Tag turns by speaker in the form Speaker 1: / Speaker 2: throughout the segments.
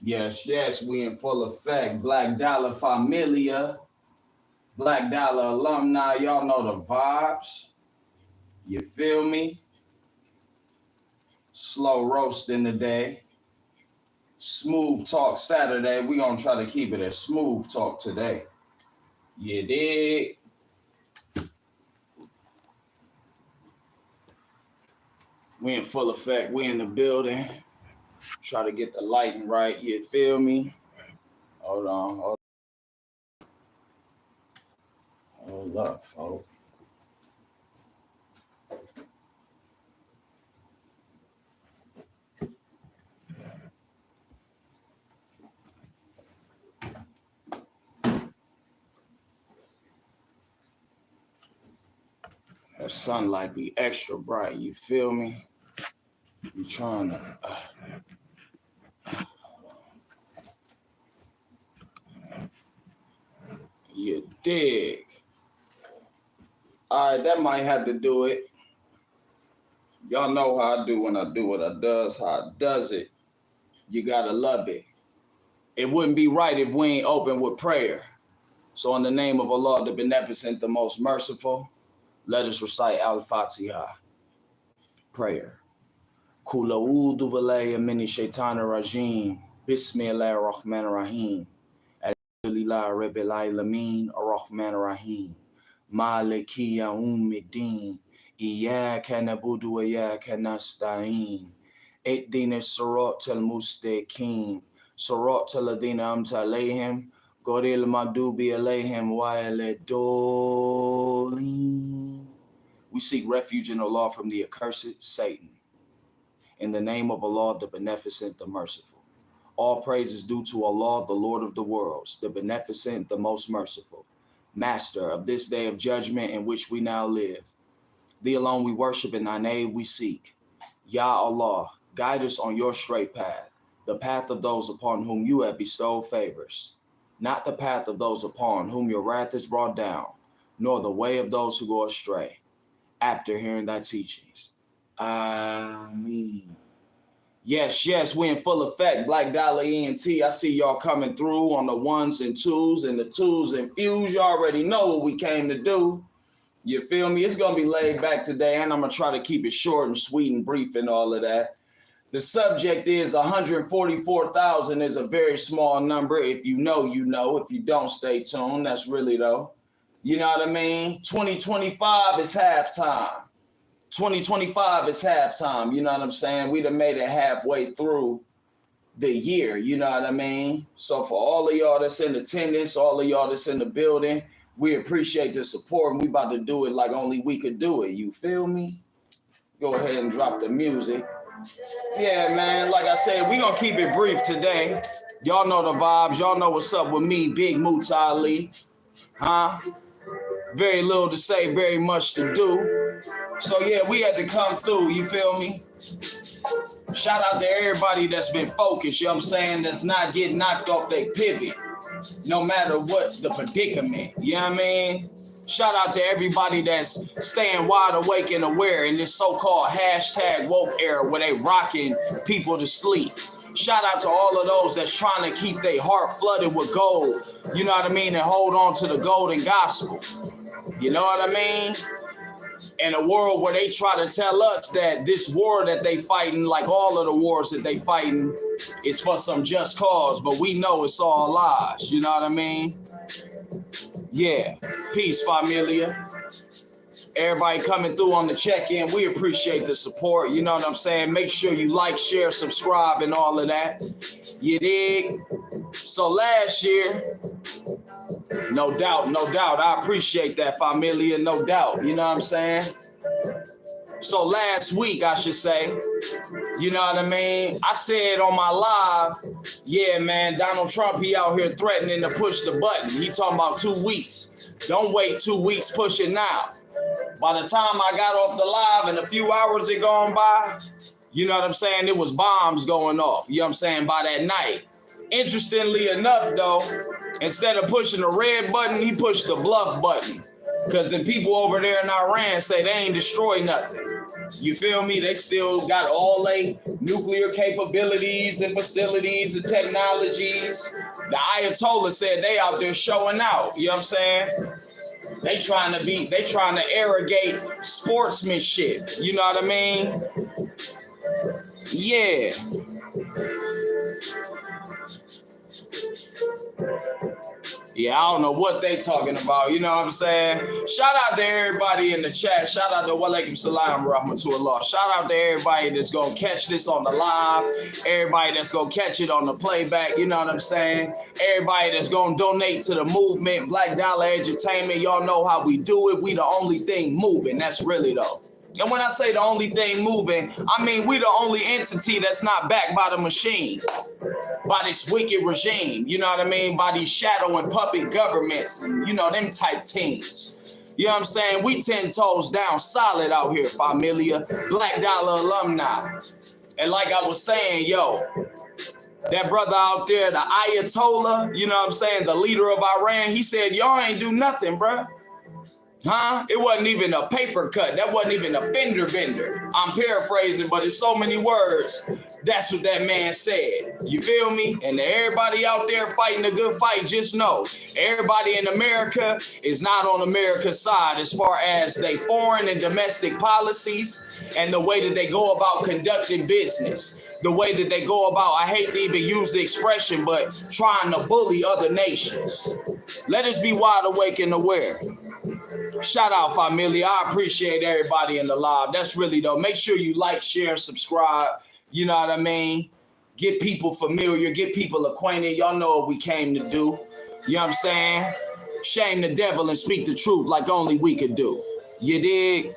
Speaker 1: Yes, yes, we in full effect. Black Dollar Familia, Black Dollar alumni, y'all know the vibes. You feel me? Slow roasting today. Smooth talk Saturday. We gonna try to keep it a smooth talk today. You dig? We in full effect. We in the building. Try to get the lighting right. You feel me? Hold on. Hold up, folks. That sunlight be extra bright. You feel me? You trying to. You dig? All right, that might have to do it. Y'all know how I do when I do what I does, how I does it. You gotta love it. It wouldn't be right if we ain't open with prayer. So in the name of Allah, the Beneficent, the Most Merciful, let us recite Al-Fatiha. Prayer. Kul a'udhu billahi minash shaitanir rajim. Bismillahir rahmanir rahim. Alhamdulillahi rabbil alamin. Ar-Rahmanir Rahim. Maliki yawmiddin. Iyyaka na'budu wa iyyaka nasta'in. Ihdina as-siratal mustaqim. Siratal ladhina an'amta alayhim. Ghayril maghdubi alayhim waladdallin. We seek refuge in Allah from the accursed Satan. In the name of Allah, the Beneficent, the Merciful. All praise is due to Allah, the Lord of the worlds, the Beneficent, the Most Merciful, Master of this day of judgment in which we now live. Thee alone we worship, and thy name we seek. Ya Allah, guide us on your straight path, the path of those upon whom you have bestowed favors, not the path of those upon whom your wrath is brought down, nor the way of those who go astray, after hearing thy teachings. Ameen. Yes, yes, we in full effect. Black Dollar ENT. I see y'all coming through on the ones and twos and the twos and fews. You already know what we came to do. You feel me? It's going to be laid back today, and I'm going to try to keep it short and sweet and brief and all of that. The subject is 144,000 is a very small number. If you know, you know. If you don't, stay tuned. That's really though. You know what I mean? 2025 is halftime. 2025 is halftime. You know what I'm saying? We done made it halfway through the year. You know what I mean? So for all of y'all that's in attendance, all of y'all that's in the building, we appreciate the support, and we about to do it like only we could do it. You feel me? Go ahead and drop the music. Yeah, man. Like I said, we gonna keep it brief today. Y'all know the vibes. Y'all know what's up with me, Big Muta Ali. Huh? Very little to say, very much to do. So yeah, we had to come through, you feel me? Shout out to everybody that's been focused, you know what I'm saying? That's not getting knocked off their pivot, no matter what the predicament, you know what I mean? Shout out to everybody that's staying wide awake and aware in this so-called hashtag woke era where they rocking people to sleep. Shout out to all of those that's trying to keep their heart flooded with gold, you know what I mean? And hold on to the golden gospel, you know what I mean? In a world where they try to tell us that this war that they fighting, like all of the wars that they fighting, is for some just cause, but we know it's all lies, you know what I mean? Yeah, peace, familia. Everybody coming through on the check-in, we appreciate the support, you know what I'm saying? Make sure you like, share, subscribe, and all of that, you dig? So last year, no doubt, I appreciate that, familia, no doubt, you know what I'm saying? So last week, I should say, you know what I mean? I said on my live, yeah, man, Donald Trump, he out here threatening to push the button. He talking about 2 weeks. Don't wait 2 weeks, push it now. By the time I got off the live and a few hours had gone by, you know what I'm saying? It was bombs going off, you know what I'm saying, by that night. Interestingly enough, though, instead of pushing the red button, he pushed the bluff button. Because the people over there in Iran say they ain't destroyed nothing. You feel me? They still got all they nuclear capabilities and facilities and technologies. The Ayatollah said they out there showing out. You know what I'm saying? They trying to arrogate sportsmanship. You know what I mean? Yeah. Yeah, I don't know what they talking about. You know what I'm saying? Shout out to everybody in the chat. Shout out to Walaikum Salam Rahmatullah. Shout out to everybody that's going to catch this on the live. Everybody that's going to catch it on the playback. You know what I'm saying? Everybody that's going to donate to the movement. Black Dollar Entertainment. Y'all know how we do it. We the only thing moving. That's really though. And when I say the only thing moving, I mean we the only entity that's not backed by the machine. By this wicked regime. You know what I mean? By these shadow and puppet governments and, you know, them type teams. You know what I'm saying? We 10 toes down solid out here, familia. Black Dollar alumni. And like I was saying, yo, that brother out there, the Ayatollah, you know what I'm saying, the leader of Iran, he said, y'all ain't do nothing, bruh. Huh? It wasn't even a paper cut. That wasn't even a fender bender. I'm paraphrasing, but it's so many words. That's what that man said. You feel me? And everybody out there fighting a good fight, just know, everybody in America is not on America's side as far as they foreign and domestic policies and the way that they go about conducting business. The way that they go about, I hate to even use the expression, but trying to bully other nations. Let us be wide awake and aware. Shout out, familia. I appreciate everybody in the live. That's really though. Make sure you like, share, subscribe. You know what I mean? Get people familiar, get people acquainted. Y'all know what we came to do. You know what I'm saying? Shame the devil and speak the truth like only we could do. You dig?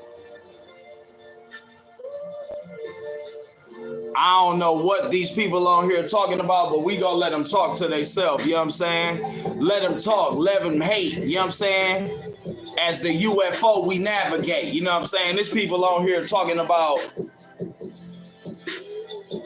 Speaker 1: I don't know what these people on here are talking about, but we gonna let them talk to themselves, you know what I'm saying? Let them talk, let them hate, you know what I'm saying? As the UFO we navigate, you know what I'm saying? There's people on here talking about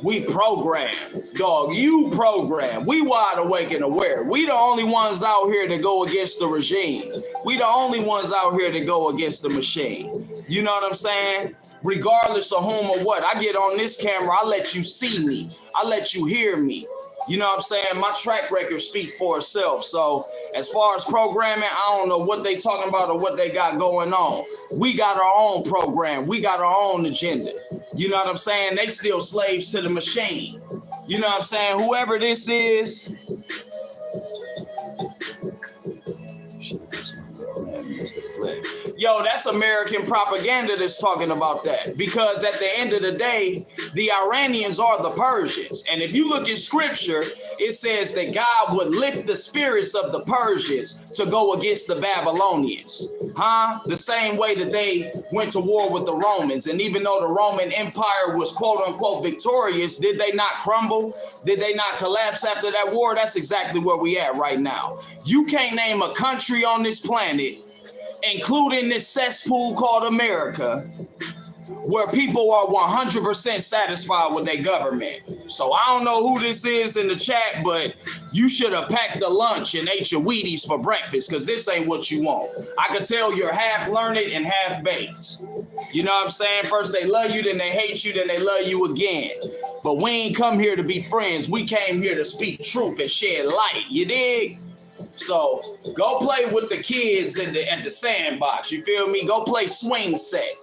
Speaker 1: we program, dog, you program. We wide awake and aware. We the only ones out here to go against the regime. We the only ones out here to go against the machine. You know what I'm saying? Regardless of whom or what, I get on this camera, I let you see me. I let you hear me. You know what I'm saying? My track record speaks for itself. So as far as programming, I don't know what they talking about or what they got going on. We got our own program. We got our own agenda. You know what I'm saying? They still slaves to the machine. You know what I'm saying? Whoever this is. Yo, that's American propaganda that's talking about that. Because at the end of the day, the Iranians are the Persians. And if you look at scripture, it says that God would lift the spirits of the Persians to go against the Babylonians. Huh? The same way that they went to war with the Romans. And even though the Roman Empire was quote unquote victorious, did they not crumble? Did they not collapse after that war? That's exactly where we at right now. You can't name a country on this planet, including this cesspool called America, where people are 100% satisfied with their government. So I don't know who this is in the chat, but you should have packed a lunch and ate your Wheaties for breakfast, because this ain't what you want. I can tell you're half learned and half baked. You know what I'm saying? First they love you, then they hate you, then they love you again. But we ain't come here to be friends. We came here to speak truth and shed light. You dig? So go play with the kids at the sandbox. You feel me? Go play swing set.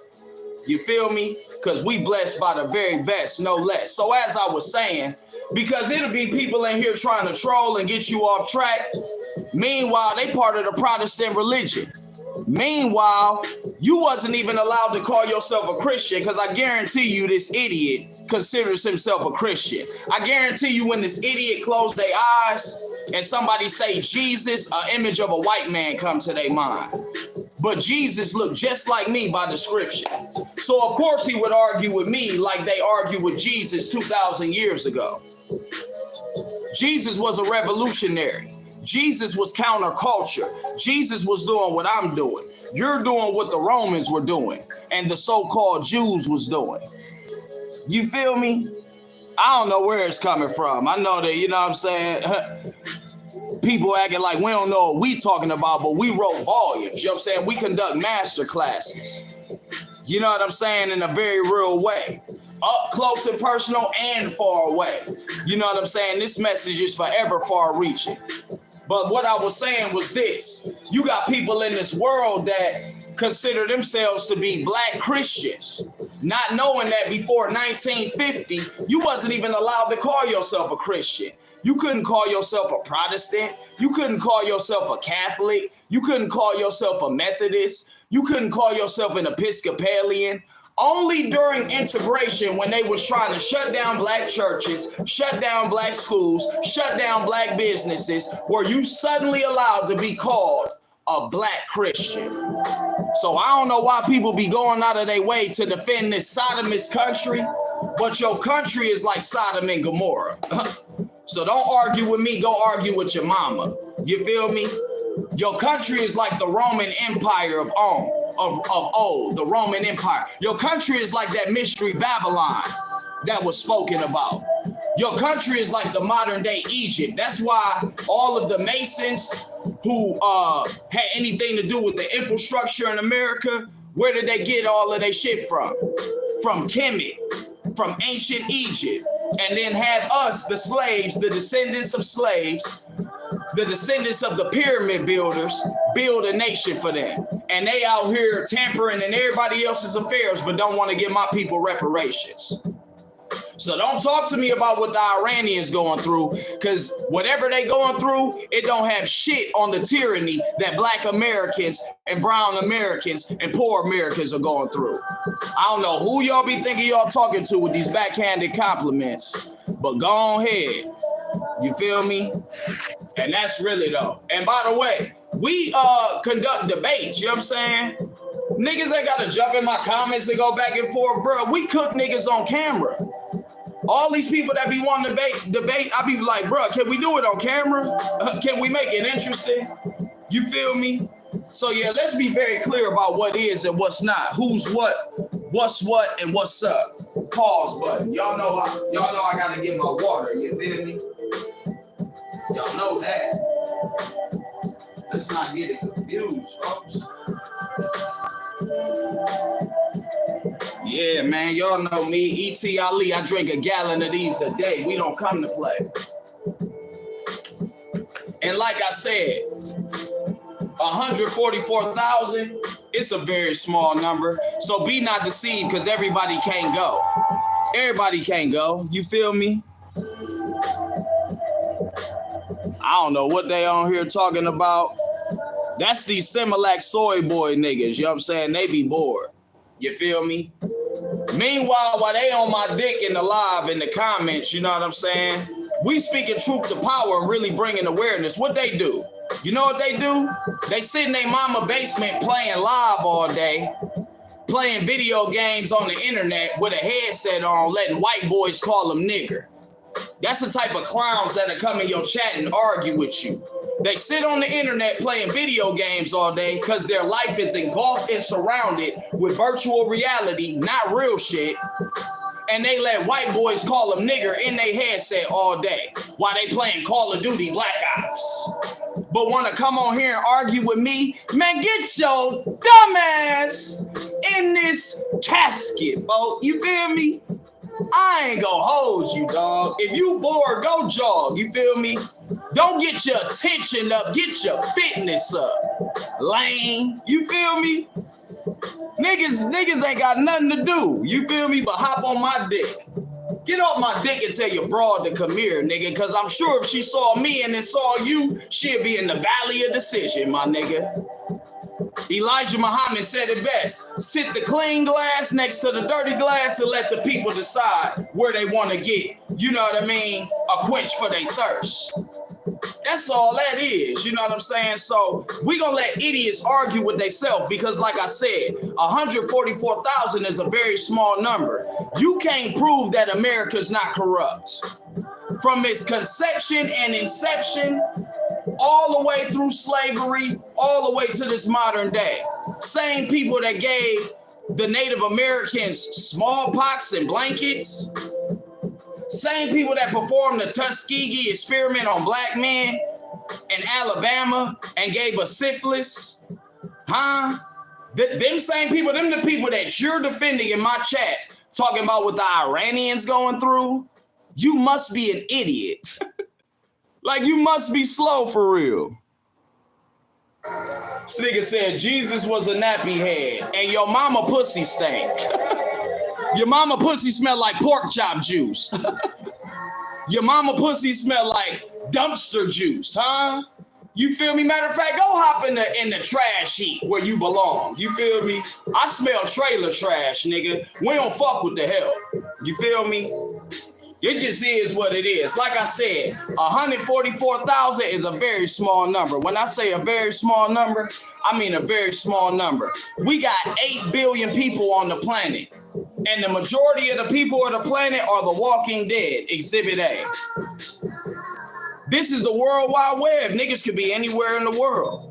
Speaker 1: You feel me? Because we blessed by the very best, no less. So as I was saying, because it'll be people in here trying to troll and get you off track. Meanwhile, they part of the Protestant religion. Meanwhile, you wasn't even allowed to call yourself a Christian, because I guarantee you this idiot considers himself a Christian. I guarantee you when this idiot closed their eyes and somebody say Jesus, an image of a white man come to their mind. But Jesus looked just like me by description. So of course he would argue with me like they argued with Jesus 2,000 years ago. Jesus was a revolutionary. Jesus was counterculture. Jesus was doing what I'm doing. You're doing what the Romans were doing and the so-called Jews was doing. You feel me? I don't know where it's coming from. I know that, you know what I'm saying? People acting like we don't know what we talking about, but we wrote volumes. You know what I'm saying? We conduct master classes. You know what I'm saying? In a very real way. Up close and personal and far away. You know what I'm saying? This message is forever far reaching. But what I was saying was this. You got people in this world that consider themselves to be black Christians, not knowing that before 1950, you wasn't even allowed to call yourself a Christian. You couldn't call yourself a Protestant. You couldn't call yourself a Catholic. You couldn't call yourself a Methodist. You couldn't call yourself an Episcopalian. Only during integration, when they was trying to shut down black churches, shut down black schools, shut down black businesses, were you suddenly allowed to be called a black Christian. So I don't know why people be going out of their way to defend this sodomist country, but your country is like Sodom and Gomorrah. So don't argue with me, go argue with your mama. You feel me? Your country is like the Roman Empire of old, the Roman Empire. Your country is like that mystery Babylon that was spoken about. Your country is like the modern day Egypt. That's why all of the Masons who had anything to do with the infrastructure in America, where did they get all of their shit from? From Kemet, from ancient Egypt, and then had us, the slaves, the descendants of slaves, the descendants of the pyramid builders, build a nation for them. And they out here tampering in everybody else's affairs, but don't want to give my people reparations. So don't talk to me about what the Iranians going through, because whatever they going through, it don't have shit on the tyranny that black Americans and brown Americans and poor Americans are going through. I don't know who y'all be thinking y'all talking to with these backhanded compliments, but go on ahead. You feel me? And that's really though. And by the way, we conduct debates, you know what I'm saying? Niggas ain't gotta jump in my comments and go back and forth, bro. We cook niggas on camera. All these people that be wanting to debate, I be like, bro, can we do it on camera? Can we make it interesting? You feel me? So yeah, let's be very clear about what is and what's not, who's what's what, and what's up. Pause button. Y'all know I gotta get my water. You feel me? Y'all know that. Let's not get it confused, folks. Yeah, man, y'all know me, E.T. Ali. I drink a gallon of these a day. We don't come to play. And like I said, 144,000, it's a very small number. So be not deceived, because everybody can't go. Everybody can't go. You feel me? I don't know what they on here talking about. That's these Similac soy boy niggas. You know what I'm saying? They be bored. You feel me? Meanwhile, while they on my dick in the live in the comments, you know what I'm saying? We speaking truth to power and really bringing awareness. What they do? You know what they do? They sit in their mama basement playing live all day, playing video games on the internet with a headset on, letting white boys call them nigger. That's the type of clowns that'll come in your chat and argue with you. They sit on the internet playing video games all day because their life is engulfed and surrounded with virtual reality, not real shit. And they let white boys call them nigger in their headset all day while they playing Call of Duty Black Ops. But want to come on here and argue with me? Man, get your dumb ass in this casket, folks. You feel me? I ain't gonna hold you, dog. If you bored, go jog. You feel me? Don't get your attention up. Get your fitness up. Lame. You feel me? Niggas ain't got nothing to do. You feel me? But hop on my dick. Get off my dick and tell your broad to come here, nigga. Because I'm sure if she saw me and then saw you, she'd be in the valley of decision, my nigga. Elijah Muhammad said it best. Sit the clean glass next to the dirty glass and let the people decide where they want to get, you know what I mean, a quench for their thirst. That's all that is, you know what I'm saying? So we gonna let idiots argue with themselves because like I said, 144,000 is a very small number. You can't prove that America's not corrupt. From its conception and inception, all the way through slavery, all the way to this modern day. Same people that gave the Native Americans smallpox and blankets, Same people that performed the Tuskegee experiment on black men in Alabama and gave us syphilis, huh? Them same people, them the people that you're defending in my chat, talking about what the Iranians going through. You must be an idiot. Like, you must be slow for real. This nigga said Jesus was a nappy head and your mama pussy stank. Your mama pussy smell like pork chop juice. Your mama pussy smell like dumpster juice, huh? You feel me? Matter of fact, go hop in the trash heap where you belong. You feel me? I smell trailer trash, nigga. We don't fuck with the hell. You feel me? It just is what it is. Like I said, 144,000 is a very small number. When I say a very small number, I mean a very small number. We got 8 billion people on the planet, and the majority of the people on the planet are the Walking Dead, Exhibit A. This is the World Wide Web. Niggas could be anywhere in the world.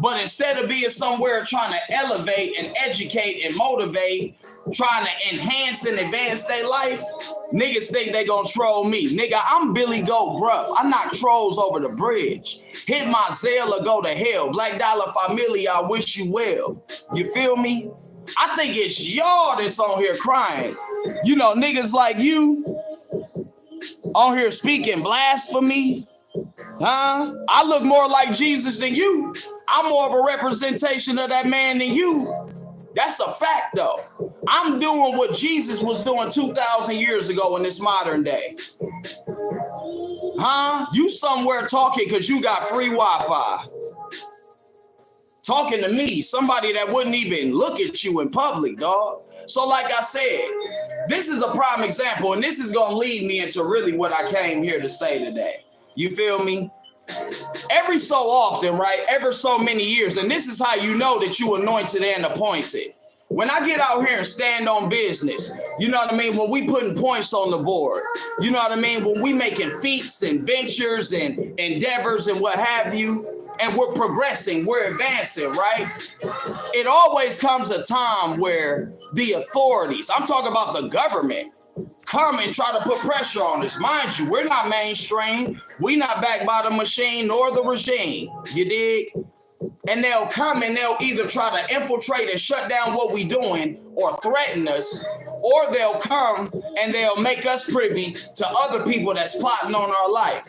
Speaker 1: But instead of being somewhere trying to elevate and educate and motivate, trying to enhance and advance their life, niggas think they gonna troll me. Nigga, I'm Billy Goat Gruff. I knock trolls over the bridge. Hit my Zelle or go to hell. Black Dollar Familia, I wish you well. You feel me? I think it's y'all that's on here crying. You know, niggas like you on here speaking blasphemy. Huh? I look more like Jesus than you. I'm more of a representation of that man than you. That's a fact, though. I'm doing what Jesus was doing 2,000 years ago in this modern day. Huh? You somewhere talking because you got free Wi-Fi. Talking to me, somebody that wouldn't even look at you in public, dog. So like I said, this is a prime example, and this is going to lead me into really what I came here to say today. You feel me? Every so often, right? Ever so many years, and this is how you know that you anointed and appointed. When I get out here and stand on business, you know what I mean? When we putting points on the board, you know what I mean? When we making feats and ventures and endeavors and what have you, and we're progressing, we're advancing, right? It always comes a time where the authorities, I'm talking about the government, come and try to put pressure on us. Mind you, we're not mainstream. We're not backed by the machine nor the regime. You dig? And they'll come and they'll either try to infiltrate and shut down what we doing or threaten us, or they'll come and they'll make us privy to other people that's plotting on our life.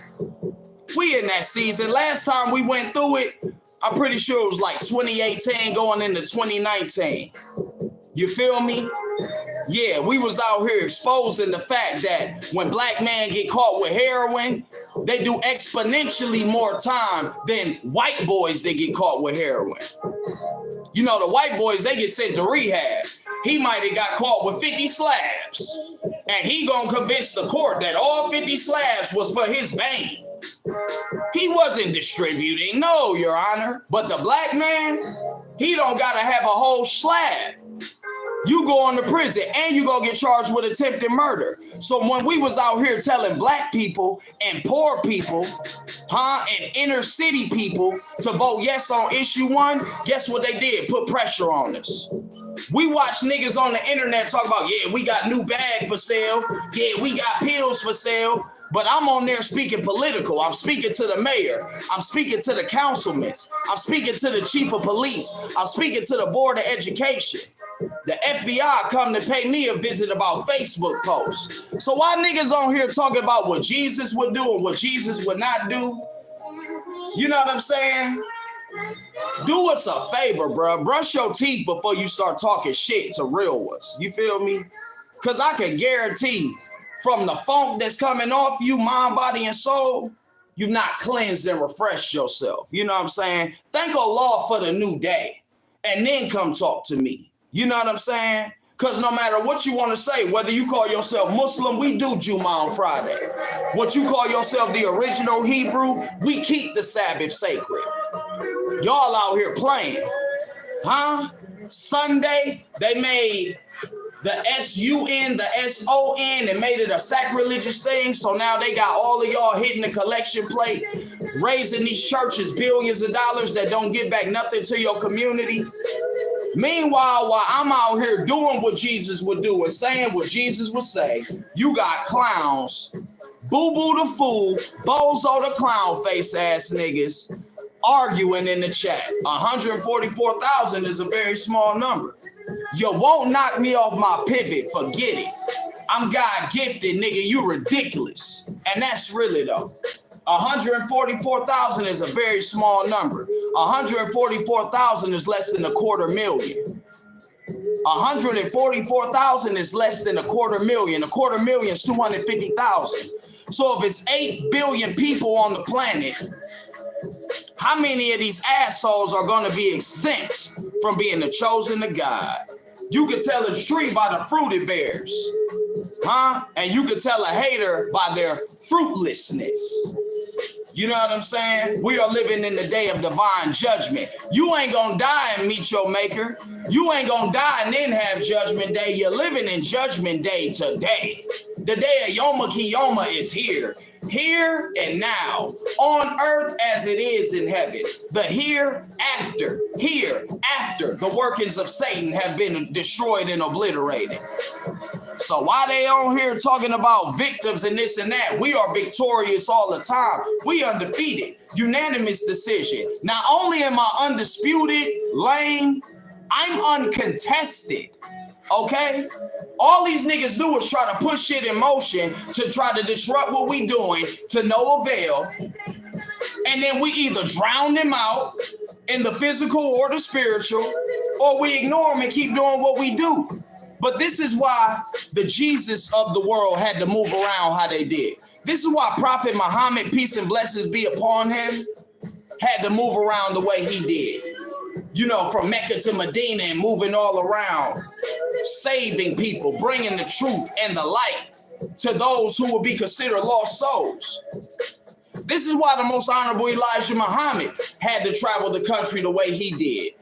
Speaker 1: We in that season. Last time we went through it, I'm pretty sure it was like 2018 going into 2019. You feel me? Yeah, we was out here exposing the fact that when black men get caught with heroin, they do exponentially more time than white boys that get caught with heroin. You know, the white boys, they get sent to rehab. He might have got caught with 50 slabs, and he gonna convince the court that all 50 slabs was for his vein. He wasn't distributing, no, Your Honor. But the black man, he don't gotta have a whole slab. You go into prison and you gonna get charged with attempted murder. So when we was out here telling black people and poor people, and inner city people to vote yes on issue 1, guess what they did? Put pressure on us. We watch niggas on the internet talk about, yeah, we got new bag for sale. Yeah, we got pills for sale. But I'm on there speaking political. I'm speaking to the mayor. I'm speaking to the councilmen. I'm speaking to the chief of police. I'm speaking to the board of education. The FBI come to pay me a visit about Facebook posts. So why niggas on here talking about what Jesus would do and what Jesus would not do? You know what I'm saying? Do us a favor, bro. Brush your teeth before you start talking shit to real ones. You feel me? Because I can guarantee from the funk that's coming off you, mind, body, and soul, you've not cleansed and refreshed yourself. You know what I'm saying? Thank Allah for the new day. And then come talk to me. You know what I'm saying? Because no matter what you want to say, whether you call yourself Muslim, we do Juma on Friday. What you call yourself the original Hebrew, we keep the Sabbath sacred. Y'all out here playing. Huh? Sunday, they made the S-U-N, the S-O-N, and made it a sacrilegious thing. So now they got all of y'all hitting the collection plate, raising these churches billions of dollars that don't give back nothing to your community. Meanwhile, while I'm out here doing what Jesus would do and saying what Jesus would say, you got clowns, Boo-Boo the fool, Bozo the clown face ass niggas arguing in the chat. 144,000 is a very small number. You won't knock me off my pivot, forget it. I'm God gifted, nigga, you ridiculous. And that's really though. 144,000 is a very small number. 144,000 is less than 250,000. 144,000 is less than 250,000. 250,000 is 250,000. So if it's 8 billion people on the planet, how many of these assholes are going to be exempt from being the chosen of God? You could tell a tree by the fruit it bears, huh? And you could tell a hater by their fruitlessness. You know what I'm saying? We are living in the day of divine judgment. You ain't gonna die and meet your maker. You ain't gonna die and then have judgment day. You're living in judgment day today. The day of Yom Kiyoma is here. Here and now, on earth as it is in heaven. The hereafter, the workings of Satan have been destroyed and obliterated. So why they on here talking about victims and this and that? We are victorious all the time. We undefeated. Unanimous decision. Not only am I undisputed, lame, I'm uncontested. Okay? All these niggas do is try to push shit in motion to try to disrupt what we doing to no avail. And then we either drown them out in the physical or the spiritual, or we ignore them and keep doing what we do. But this is why the Jesus of the world had to move around how they did. This is why Prophet Muhammad, peace and blessings be upon him, had to move around the way he did. You know, from Mecca to Medina and moving all around, saving people, bringing the truth and the light to those who would be considered lost souls. This is why the most honorable Elijah Muhammad had to travel the country the way he did.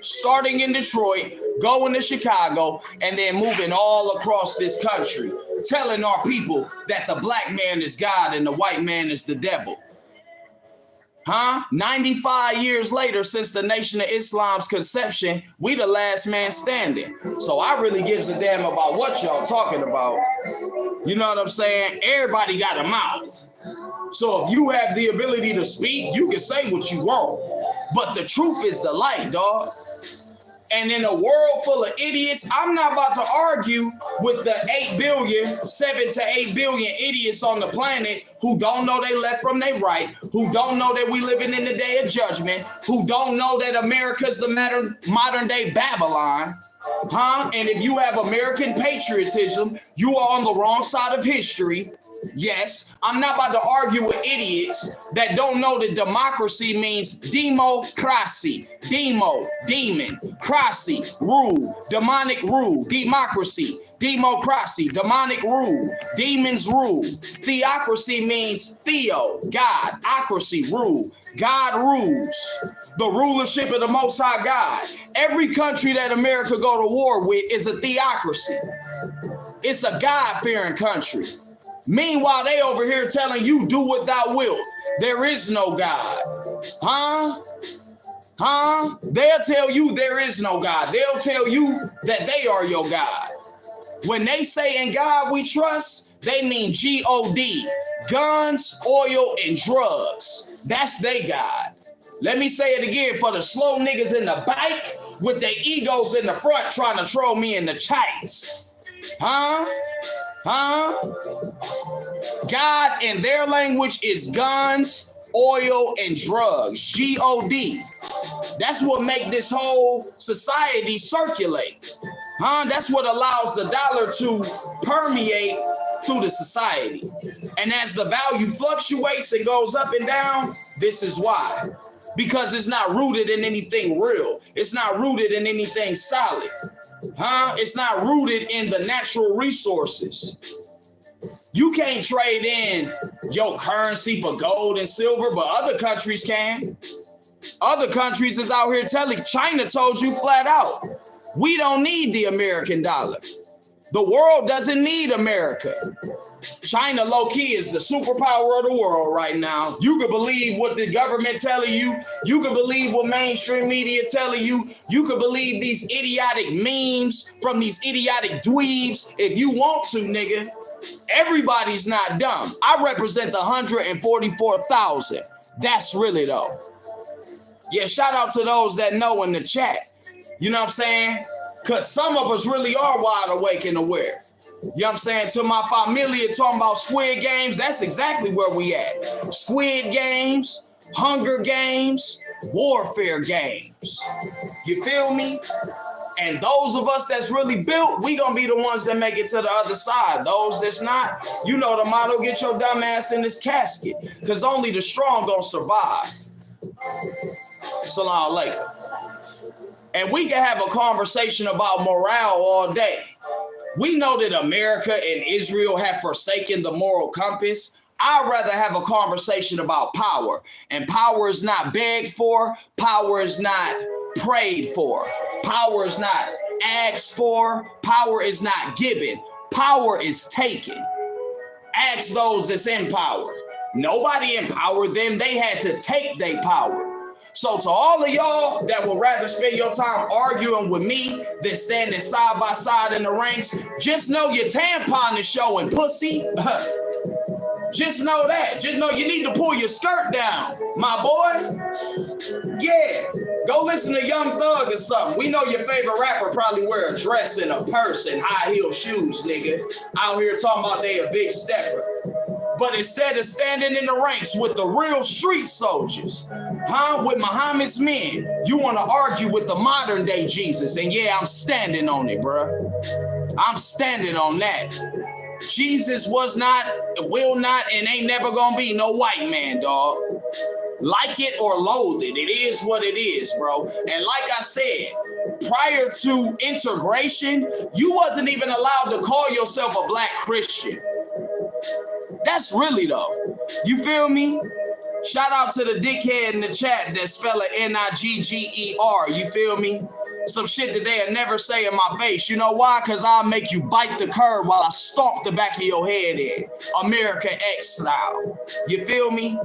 Speaker 1: Starting in Detroit, going to Chicago, and then moving all across this country, telling our people that the black man is God and the white man is the devil. Huh? 95 years later, since the Nation of Islam's conception, we the last man standing. So I really gives a damn about what y'all talking about. You know what I'm saying? Everybody got a mouth. So if you have the ability to speak, you can say what you want. But the truth is the light, dog. And in a world full of idiots, I'm not about to argue with the 7 to 8 billion idiots on the planet who don't know they left from their right, who don't know that we living in the day of judgment, who don't know that America's the modern day Babylon, huh? And if you have American patriotism, you are on the wrong side of history. Yes, I'm not about to argue with idiots that don't know that democracy means democracy, demon, Democracy, rule, demonic rule, democracy, democracy, demonic rule, demons rule. Theocracy means theo, God, ocracy, rule. God rules. The rulership of the Most High God. Every country that America go to war with is a theocracy. It's a God-fearing country. Meanwhile, they over here telling you, do what thou wilt. There is no God. Huh? They'll tell you there is no God. They'll tell you that they are your God. When they say in God we trust, they mean G-O-D, guns, oil, and drugs. That's they God. Let me say it again for the slow niggas in the bike with their egos in the front trying to throw me in the chats. God in their language is guns, oil, and drugs. G-O-D. That's what makes this whole society circulate. That's what allows the dollar to permeate through the society. And as the value fluctuates and goes up and down, this is why. Because it's not rooted in anything real. It's not rooted in anything solid. It's not rooted in the natural resources. You can't trade in your currency for gold and silver, but other countries can. Other countries is out here telling, China told you flat out, we don't need the American dollar. The world doesn't need America. China low-key is the superpower of the world right now. You can believe what the government telling you. You can believe what mainstream media telling you. You can believe these idiotic memes from these idiotic dweebs if you want to, nigga. Everybody's not dumb. I represent the 144,000. That's really though. Yeah, shout out to those that know in the chat. You know what I'm saying? Because some of us really are wide awake and aware. You know what I'm saying? To my familia talking about Squid Games, that's exactly where we at. Squid Games, Hunger Games, warfare games. You feel me? And those of us that's really built, we gonna be the ones that make it to the other side. Those that's not, you know the motto, get your dumb ass in this casket. Because only the strong gonna survive. Salam alaikum. And we can have a conversation about morale all day. We know that America and Israel have forsaken the moral compass. I'd rather have a conversation about power. And power is not begged for. Power is not prayed for. Power is not asked for. Power is not given. Power is taken. Ask those that's in power. Nobody empowered them. They had to take their power. So to all of y'all that would rather spend your time arguing with me than standing side by side in the ranks, just know your tampon is showing, pussy. Just know that. Just know you need to pull your skirt down, my boy. Yeah. Go listen to Young Thug or something. We know your favorite rapper probably wear a dress and a purse and high heel shoes, nigga. Out here talking about they a big stepper. But instead of standing in the ranks with the real street soldiers, with Muhammad's men, you want to argue with the modern day Jesus. And yeah, I'm standing on it, bro. I'm standing on that. Jesus was not, will not, and ain't never gonna be no white man, dog. Like it or loathe it, it is what it is, bro. And like I said, prior to integration, you wasn't even allowed to call yourself a black Christian. That's really though. You feel me? Shout out to the dickhead in the chat that spell it Nigger. You feel me? Some shit that they'll never say in my face. You know why? Because I'll make you bite the curb while I stomp the back of your head in. America X style. You feel me?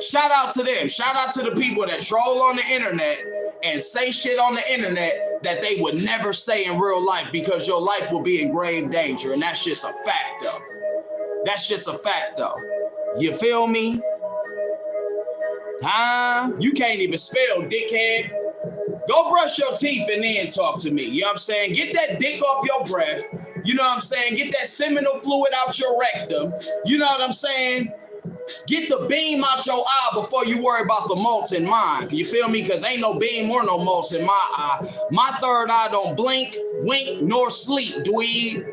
Speaker 1: Shout out to them. Shout out to the people that troll on the internet and say shit on the internet that they would never say in real life because your life will be in grave danger. And that's just a fact, though. That's just a fact, though. You feel me? You can't even spell, dickhead. Go brush your teeth and then talk to me. You know what I'm saying? Get that dick off your breath. You know what I'm saying? Get that seminal fluid out your rectum. You know what I'm saying? Get the beam out your eye before you worry about the motes in mine. You feel me? Because ain't no beam or no motes in my eye. My third eye don't blink, wink, nor sleep, dweeb.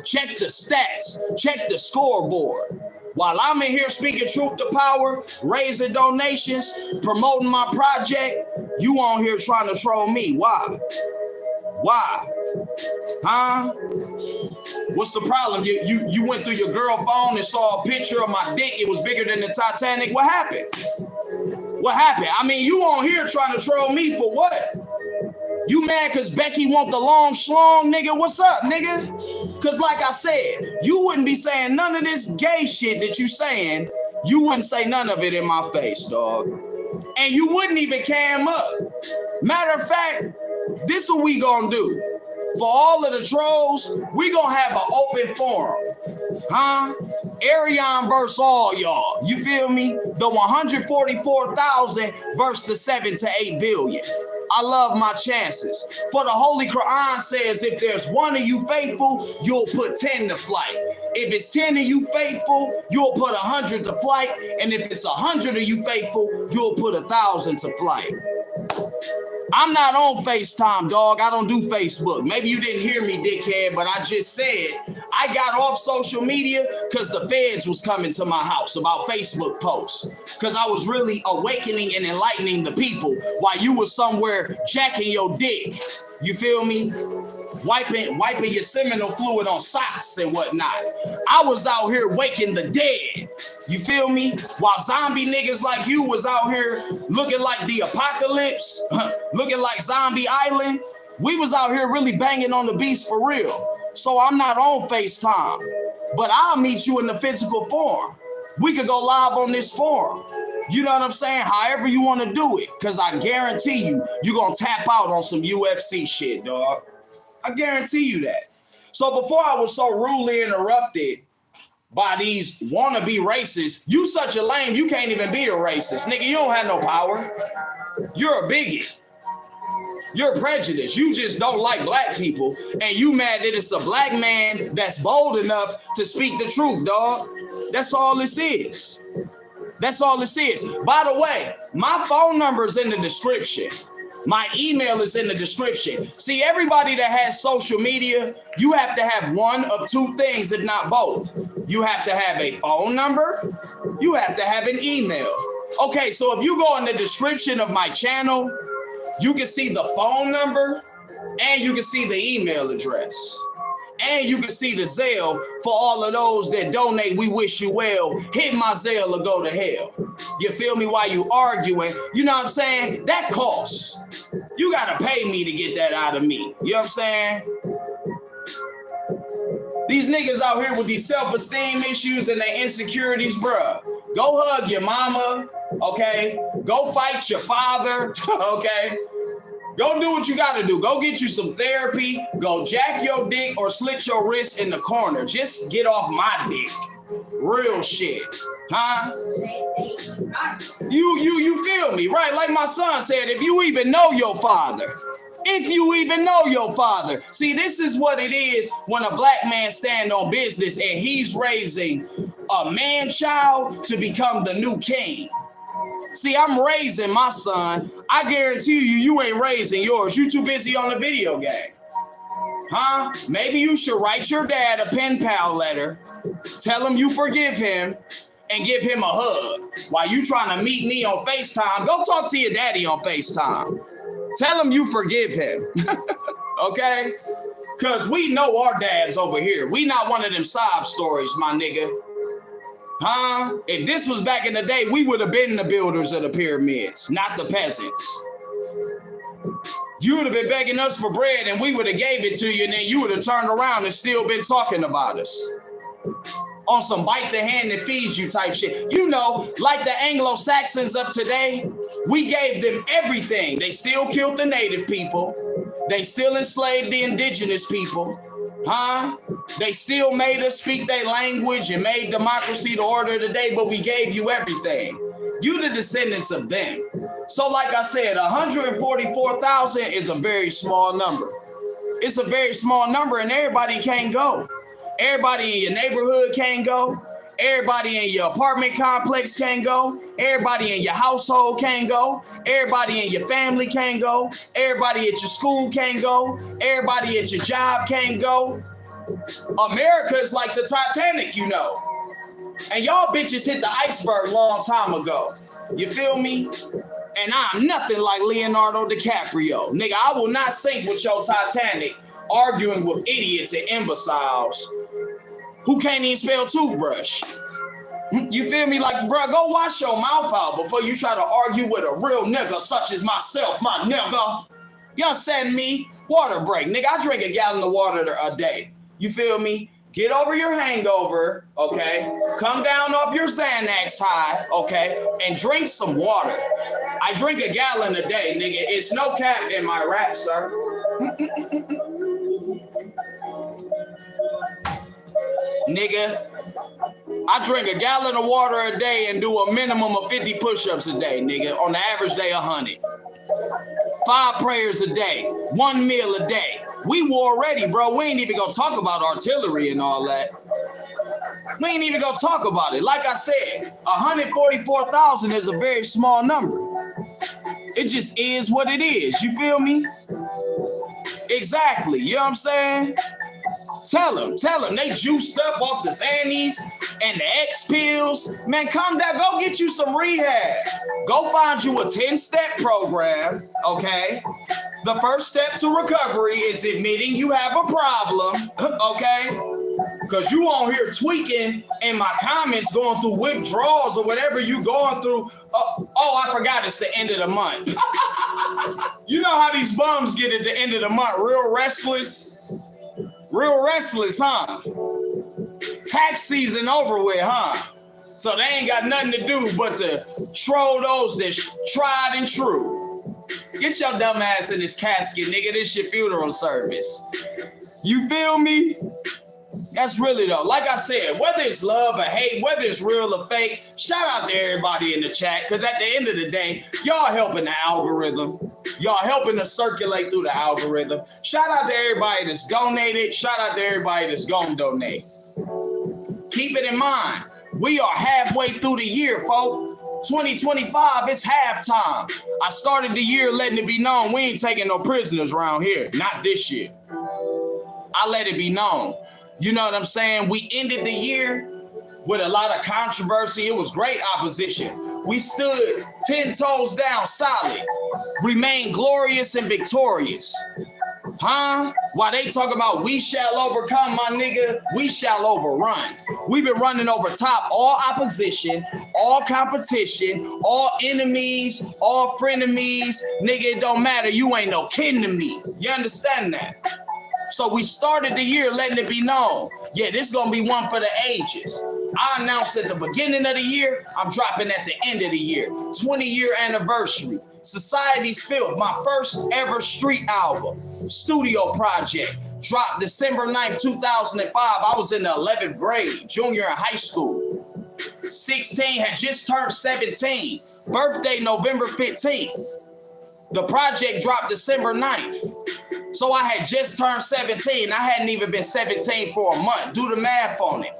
Speaker 1: Check the stats. Check the scoreboard. While I'm in here speaking truth to power, raising donations, promoting my project, you on here trying to troll me. Why? Why? What's the problem? You went through your girl phone and saw a picture of my dick. It was bigger than the Titanic. What happened? What happened? I mean, you on here trying to troll me for what? You mad because Becky want the long schlong, nigga? What's up, nigga? Because like I said, you wouldn't be saying none of this gay shit that you saying. You wouldn't say none of it in my face, dog. And you wouldn't even cam up. Matter of fact, this what we gonna do. For all of the trolls, we gonna have an open forum. Arion versus all y'all. You feel me? The 144,000 versus the 7 to 8 billion. I love my chances. For the Holy Quran says if there's one of you faithful, you'll put 10 to flight. If it's 10 of you faithful, you'll put 100 to flight. And if it's 100 of you faithful, you'll put 1,000 to flight. I'm not on FaceTime, dog. I don't do Facebook. Maybe you didn't hear me, dickhead, but I just said I got off social media because the feds was coming to my house about Facebook posts. Because I was really awakening and enlightening the people while you were somewhere jacking your dick. You feel me? Wiping your seminal fluid on socks and whatnot. I was out here waking the dead. You feel me? While zombie niggas like you was out here looking like the apocalypse, looking like Zombie Island, we was out here really banging on the beast for real. So I'm not on FaceTime. but I'll meet you in the physical form. We could go live on this forum. You know what I'm saying? However you want to do it, because I guarantee you're going to tap out on some UFC shit, dog. I guarantee you that. So before I was so rudely interrupted by these wannabe racists, you such a lame, you can't even be a racist. Nigga, you don't have no power. You're a bigot. You're prejudiced. You just don't like black people, and you mad that it's a black man that's bold enough to speak the truth, dog. That's all this is. That's all this is. By the way, my phone number is in the description. My email is in the description. See, everybody that has social media, you have to have one of two things, if not both. You have to have a phone number. You have to have an email. Okay, so if you go in the description of my channel, you can see the phone number and you can see the email address. And you can see the Zelle for all of those that donate. We wish you well. Hit my Zelle or go to hell. You feel me? While you arguing, you know what I'm saying? That costs. You got to pay me to get that out of me. You know what I'm saying? These niggas out here with these self-esteem issues and their insecurities, bruh. Go hug your mama, okay? Go fight your father, okay? Go do what you gotta do. Go get you some therapy. Go jack your dick or slit your wrist in the corner. Just get off my dick. Real shit, huh? You feel me, right? Like my son said, if you even know your father. If you even know your father. See, this is what it is when a black man stand on business and he's raising a man child to become the new king. See, I'm raising my son. I guarantee you ain't raising yours. You too busy on the video game. Huh? Maybe you should write your dad a pen pal letter, tell him you forgive him, and give him a hug. While you trying to meet me on FaceTime, go talk to your daddy on FaceTime. Tell him you forgive him. Okay? Because we know our dads over here. We not one of them sob stories, my nigga. Huh? If this was back in the day, we would have been the builders of the pyramids, not the peasants. You would have been begging us for bread and we would have gave it to you, and then you would have turned around and still been talking about us. On some bite the hand that feeds you type shit. You know, like the Anglo-Saxons of today, we gave them everything. They still killed the native people. They still enslaved the indigenous people. Huh? They still made us speak their language and made democracy the order of the day, but we gave you everything. You the descendants of them. So like I said, 144,000 is a very small number. It's a very small number and everybody can't go. Everybody in your neighborhood can't go. Everybody in your apartment complex can't go. Everybody in your household can't go. Everybody in your family can't go. Everybody at your school can't go. Everybody at your job can't go. America is like the Titanic, you know. And y'all bitches hit the iceberg long time ago. You feel me? And I'm nothing like Leonardo DiCaprio. Nigga, I will not sink with your Titanic arguing with idiots and imbeciles who can't even spell toothbrush. You feel me? Like, bro, go wash your mouth out before you try to argue with a real nigga such as myself, my nigga. You understand me? Water break. Nigga, I drink a gallon of water a day. You feel me? Get over your hangover, okay? Come down off your Xanax high, okay? And drink some water. I drink a gallon a day, nigga. It's no cap in my rap, sir. Nigga, I drink a gallon of water a day and do a minimum of 50 push-ups a day, nigga. On the average day, 100. 5 prayers a day, 1 meal a day. We war ready, bro. We ain't even gonna talk about artillery and all that. We ain't even gonna talk about it. Like I said, 144,000 is a very small number. It just is what it is. You feel me? Exactly. You know what I'm saying? Tell them. They juiced up off the Xannies and the X pills. Man, come down. Go get you some rehab. Go find you a 10-step program, okay? The first step to recovery is admitting you have a problem, okay? Because you on here tweaking in my comments, going through withdrawals or whatever you going through. Oh, I forgot it's the end of the month. You know how these bums get at the end of the month, real restless, Real restless, huh? Tax season over with, huh? So they ain't got nothing to do but to troll those that tried and true. Get your dumb ass in this casket, nigga. This your funeral service. You feel me? That's really though. Like I said, whether it's love or hate, whether it's real or fake, shout out to everybody in the chat. Because at the end of the day, y'all helping the algorithm. Y'all helping to circulate through the algorithm. Shout out to everybody that's donated. Shout out to everybody that's gonna donate. Keep it in mind, we are halfway through the year, folks. 2025, it's halftime. I started the year letting it be known we ain't taking no prisoners around here. Not this year. I let it be known. You know what I'm saying? We ended the year with a lot of controversy. It was great opposition. We stood 10 toes down solid, remained glorious and victorious. Huh? While they talk about we shall overcome, my nigga, we shall overrun. We've been running over top all opposition, all competition, all enemies, all frenemies. Nigga, it don't matter. You ain't no kin to me. You understand that? So we started the year letting it be known, yeah, this is going to be one for the ages. I announced at the beginning of the year, I'm dropping at the end of the year. 20-year anniversary. Society's Filth, my first ever street album, studio project, dropped December 9th, 2005. I was in the 11th grade, junior in high school. 16, had just turned 17. Birthday, November 15th. The project dropped December 9th. So I had just turned 17. I hadn't even been 17 for a month. Do the math on it.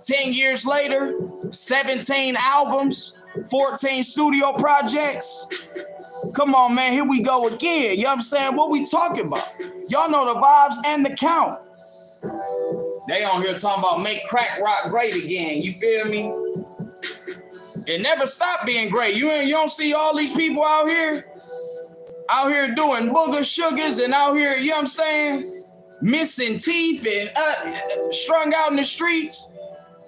Speaker 1: 10 years later, 17 albums, 14 studio projects. Come on, man, here we go again. You know what I'm saying? What we talking about? Y'all know the vibes and the count. They on here talking about make crack rock great again. You feel me? It never stopped being great. You don't see all these people out here doing booger sugars and out here, you know what I'm saying, missing teeth and strung out in the streets.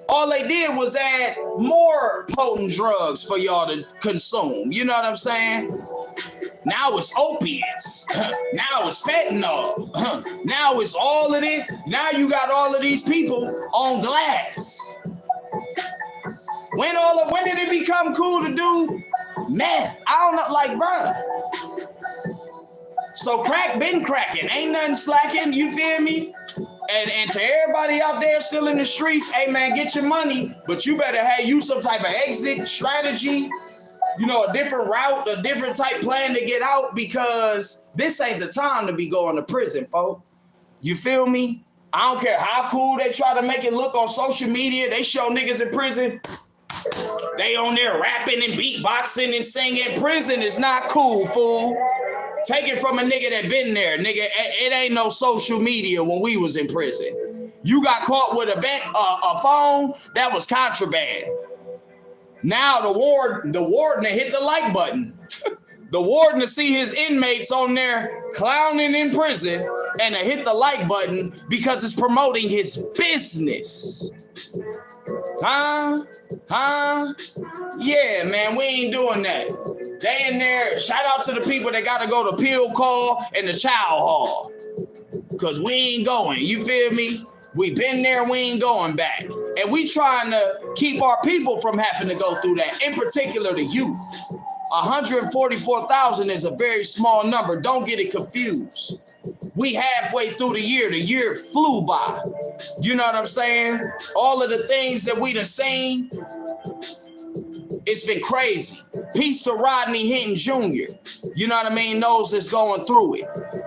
Speaker 1: All they did was add more potent drugs for y'all to consume. You know what I'm saying? Now it's opiates. Now it's fentanyl. Now it's all of this. Now you got all of these people on glass. When did it become cool to do meth? I don't know, like, bruh. So crack been cracking. Ain't nothing slacking, you feel me? And to everybody out there still in the streets, hey man, get your money, but you better have you some type of exit strategy, you know, a different route, a different type plan to get out, because this ain't the time to be going to prison, folks. You feel me? I don't care how cool they try to make it look on social media. They show niggas in prison. They on there rapping and beatboxing and singing. Prison is not cool, fool. Take it from a nigga that been there, nigga. It ain't no social media when we was in prison. You got caught with a phone, that was contraband. Now the warden hit the like button. The warden to see his inmates on there clowning in prison and to hit the like button because it's promoting his business. Huh? Yeah, man, we ain't doing that. They in there, shout out to the people that got to go to Pill Call and the Child Hall. Because we ain't going, you feel me? We been there, we ain't going back. And we trying to keep our people from having to go through that, in particular the youth. 144,000 is a very small number. Don't get it confused. We halfway through the year flew by. You know what I'm saying? All of the things that we done seen, it's been crazy. Peace to Rodney Hinton Jr. You know what I mean? Those that's going through it.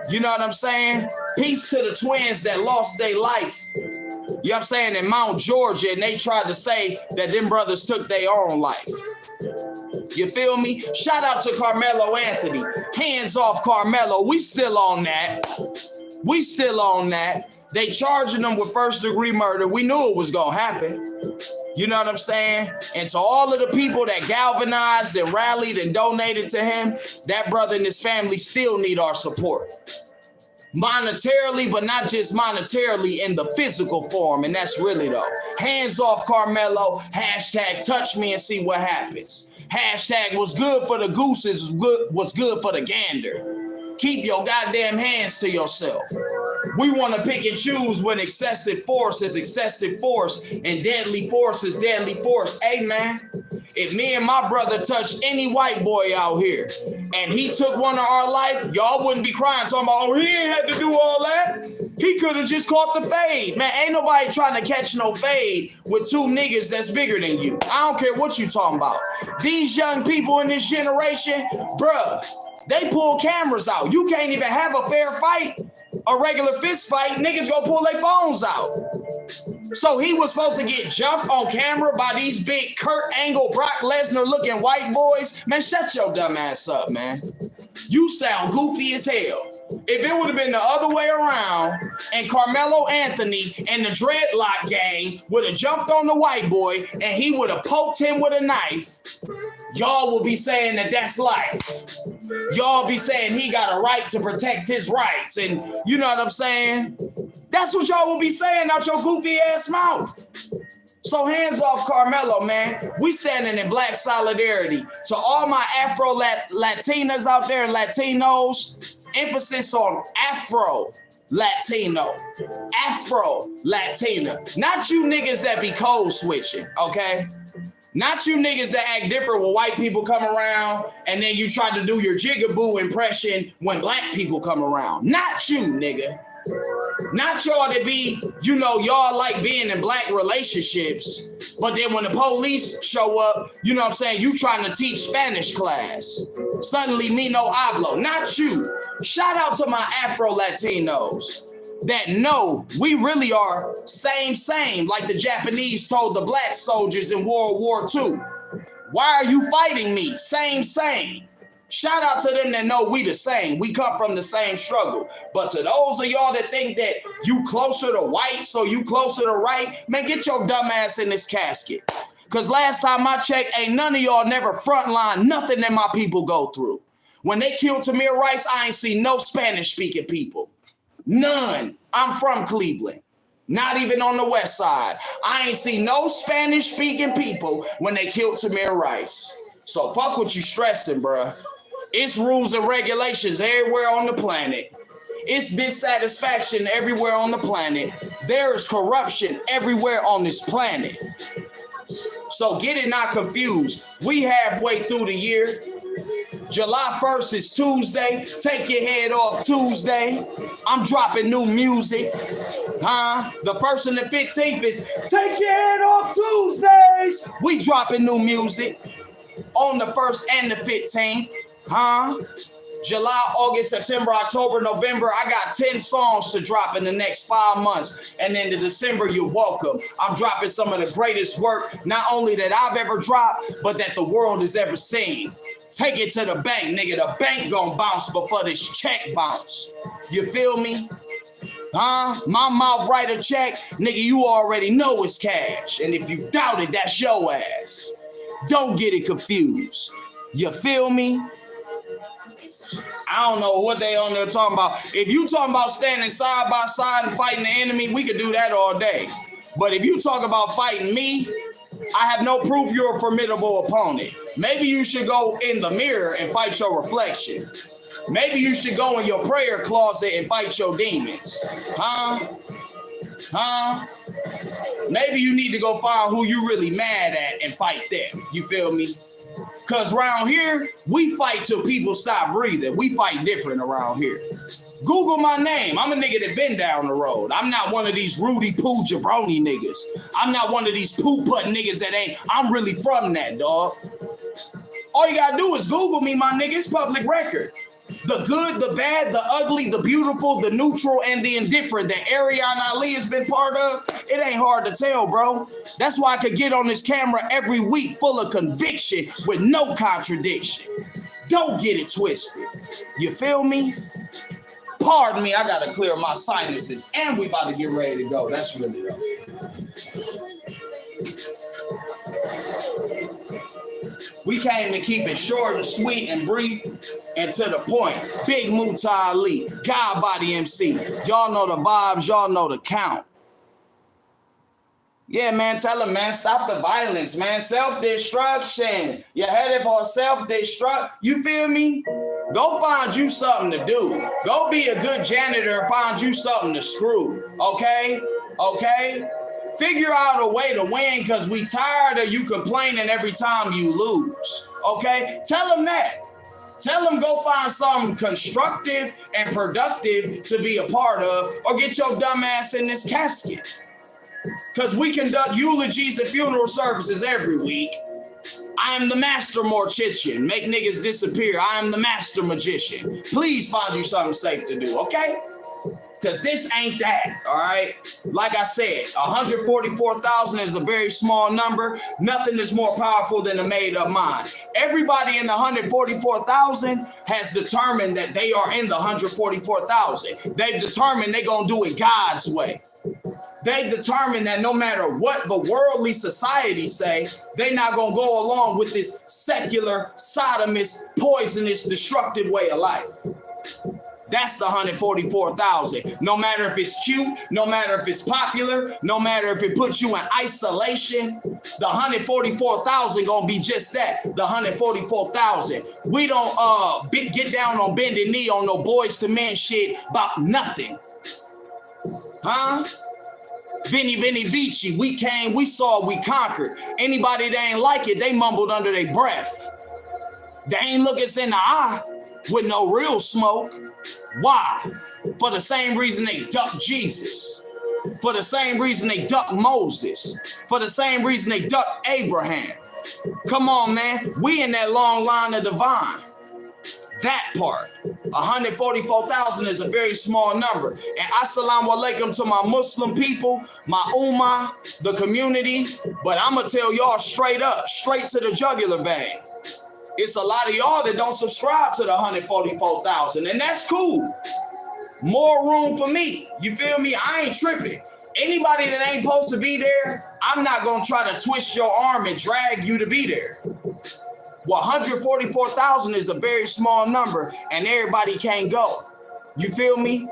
Speaker 1: You know what I'm saying? Peace to the twins that lost their life. You know what I'm saying? In Mount Georgia, and they tried to say that them brothers took their own life. You feel me? Shout out to Carmelo Anthony. Hands off Carmelo. We still on that. They charging them with first-degree murder. We knew it was going to happen. You know what I'm saying? And to all of the people that galvanized and rallied and donated to him, that brother and his family still need our support. Monetarily, but not just monetarily, in the physical form. And that's really though. Hands off Carmelo. Hashtag touch me and see what happens. Hashtag what's good for the gooses was good for the gander. Keep your goddamn hands to yourself. We want to pick and choose when excessive force is excessive force and deadly force is deadly force. Hey, man, if me and my brother touched any white boy out here and he took one of our life, y'all wouldn't be crying talking about, oh, he ain't had to do all that. He could have just caught the fade. Man, ain't nobody trying to catch no fade with two niggas that's bigger than you. I don't care what you talking about. These young people in this generation, bruh, they pull cameras out. You can't even have a fair fight, a regular fist fight. Niggas go pull their phones out. So he was supposed to get jumped on camera by these big Kurt Angle, Brock Lesnar looking white boys. Man, shut your dumb ass up, man. You sound goofy as hell. If it would have been the other way around and Carmelo Anthony and the Dreadlock gang would have jumped on the white boy and he would have poked him with a knife, y'all will be saying that that's life. Y'all be saying he got a right to protect his rights. And you know what I'm saying? That's what y'all will be saying out your goofy ass mouth. So hands off Carmelo, man. We standing in black solidarity. To all my Afro Latinas out there, Latinos, emphasis on Afro Latino. Afro Latina. Not you niggas that be code switching, okay? Not you niggas that act different when white people come around and then you try to do your jigaboo impression when black people come around. Not you, nigga. Not y'all that be, you know, y'all like being in black relationships, but then when the police show up, you know what I'm saying, you trying to teach Spanish class. Suddenly me no hablo. Not you. Shout out to my Afro Latinos that know we really are same, like the Japanese told the black soldiers in World War II. Why are you fighting me? Same. Shout out to them that know we the same. We come from the same struggle. But to those of y'all that think that you closer to white, so you closer to right, man, get your dumb ass in this casket. Because last time I checked, ain't none of y'all never frontline nothing that my people go through. When they killed Tamir Rice, I ain't seen no Spanish-speaking people. None. I'm from Cleveland. Not even on the west side. I ain't seen no Spanish-speaking people when they killed Tamir Rice. So fuck what you stressing, bruh. It's rules and regulations everywhere on the planet. It's dissatisfaction everywhere on the planet. There is corruption everywhere on this planet. So get it not confused. We halfway through the year. July 1st is Tuesday. Take your head off Tuesday. I'm dropping new music. The 1st and the 15th is take your head off Tuesdays. We dropping new music on the 1st and the 15th. July, August, September, October, November. I got 10 songs to drop in the next 5 months. And then in December, you're welcome. I'm dropping some of the greatest work, not only that I've ever dropped, but that the world has ever seen. Take it to the bank, nigga. The bank gonna bounce before this check bounce. You feel me? My mouth write a check, nigga, you already know it's cash. And if you doubt it, that's your ass. Don't get it confused. You feel me? I don't know what they on there talking about. If you talking about standing side by side and fighting the enemy, we could do that all day. But if you talk about fighting me, I have no proof you're a formidable opponent. Maybe you should go in the mirror and fight your reflection. Maybe you should go in your prayer closet and fight your demons. Maybe you need to go find who you really mad at and fight them. You feel me? Because around here, we fight till people stop breathing. We fight different around here. Google my name. I'm a nigga that been down the road. I'm not one of these Rudy Poo jabroni niggas. I'm not one of these poo putt niggas that ain't. I'm really from that, dog. All you gotta do is Google me, my nigga. It's public record. The good, the bad, the ugly, the beautiful, the neutral, and the indifferent that Ariana Ali has been part of, it ain't hard to tell, bro. That's why I could get on this camera every week full of conviction with no contradiction. Don't get it twisted. You feel me? Pardon me, I gotta clear my sinuses, and we about to get ready to go. That's really dope. We came to keep it short and sweet and brief and to the point. Big Muta Ali, God Body MC. Y'all know the vibes, y'all know the count. Yeah, man, tell him, man, stop the violence, man. Self-destruction. You're headed for self-destruct. You feel me? Go find you something to do. Go be a good janitor and find you something to screw. Okay? Okay? Figure out a way to win because we tired of you complaining every time you lose. Okay? Tell them that. Tell them go find something constructive and productive to be a part of, or get your dumb ass in this casket. Because we conduct eulogies and funeral services every week. I am the master mortician. Make niggas disappear. I am the master magician. Please find you something safe to do, okay? Because this ain't that, all right? Like I said, 144,000 is a very small number. Nothing is more powerful than a made-up mind. Everybody in the 144,000 has determined that they are in the 144,000. They've determined they're going to do it God's way. They've determined that no matter what the worldly society say, they're not going to go along with this secular, sodomist, poisonous, destructive way of life. That's the 144,000. No matter if it's cute, no matter if it's popular, no matter if it puts you in isolation, the 144,000 gonna be just that, the 144,000. We don't get down on bended knee on no boys to men shit about nothing. Huh? Vinny Vici, we came, we saw, we conquered. Anybody that ain't like it, they mumbled under their breath. They ain't look us in the eye with no real smoke. Why? For the same reason they ducked Jesus. For the same reason they ducked Moses. For the same reason they ducked Abraham. Come on, man. We in that long line of divine. That part. 144,000 is a very small number. And assalamu alaikum to my Muslim people, my ummah, the community. But I'm going to tell y'all straight up, straight to the jugular vein. It's a lot of y'all that don't subscribe to the 144,000, and that's cool. More room for me. You feel me? I ain't tripping. Anybody that ain't supposed to be there, I'm not going to try to twist your arm and drag you to be there. 144,000 is a very small number, and everybody can't go. You feel me?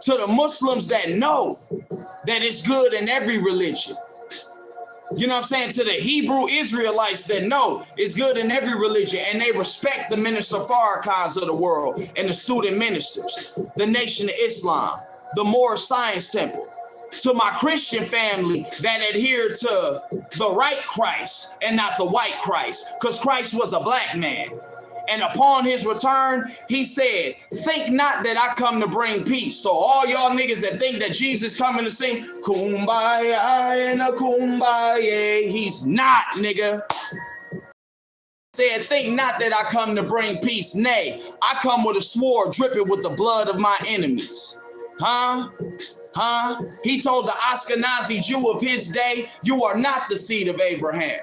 Speaker 1: To the Muslims that know that it's good in every religion. You know what I'm saying? To the Hebrew Israelites that know it's good in every religion, and they respect the minister Farrakhan's of the world and the student ministers, the Nation of Islam, the Moorish Science Temple. To my Christian family that adhere to the right Christ and not the white Christ, because Christ was a black man. And upon his return, he said, think not that I come to bring peace. So all y'all niggas that think that Jesus coming to sing kumbaya and a kumbaya, he's not, nigga. Said, think not that I come to bring peace. Nay, I come with a sword dripping with the blood of my enemies. Huh? He told the Ashkenazi Jew of his day, you are not the seed of Abraham.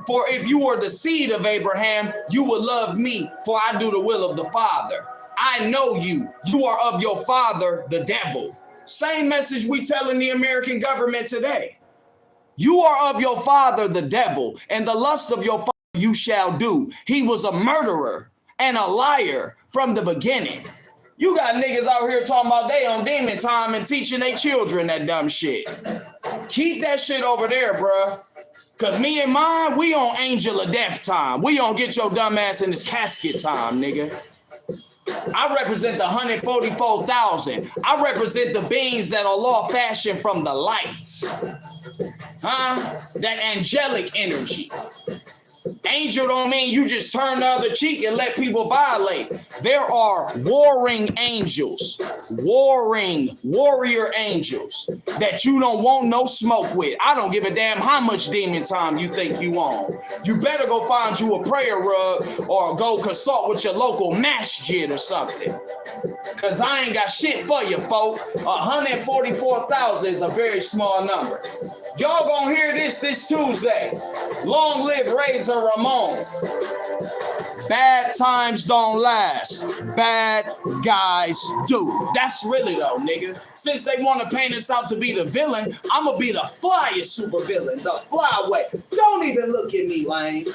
Speaker 1: For if you were the seed of Abraham, you would love me, for I do the will of the Father. I know you. You are of your father, the devil. Same message we telling the American government today. You are of your father, the devil, and the lust of your father you shall do. He was a murderer and a liar from the beginning. You got niggas out here talking about they on demon time and teaching their children that dumb shit. Keep that shit over there, bruh. Because me and mine, we on angel of death time. We on get your dumb ass in this casket time, nigga. I represent the 144,000. I represent the beings that Allah fashioned from the lights. That angelic energy. Angel don't mean you just turn the other cheek and let people violate. There are warring angels, warrior angels that you don't want no smoke with. I don't give a damn how much demon time you think you on. You better go find you a prayer rug or go consult with your local masjid or something. Because I ain't got shit for you, folks. 144,000 is a very small number. Y'all gonna hear this Tuesday. Long live Razor Ramon. Bad times don't last. Bad guys do. That's really though, nigga. Since they want to paint us out to be the villain, I'm gonna be the flyest super villain, the flyway. Don't even look at me, Lane.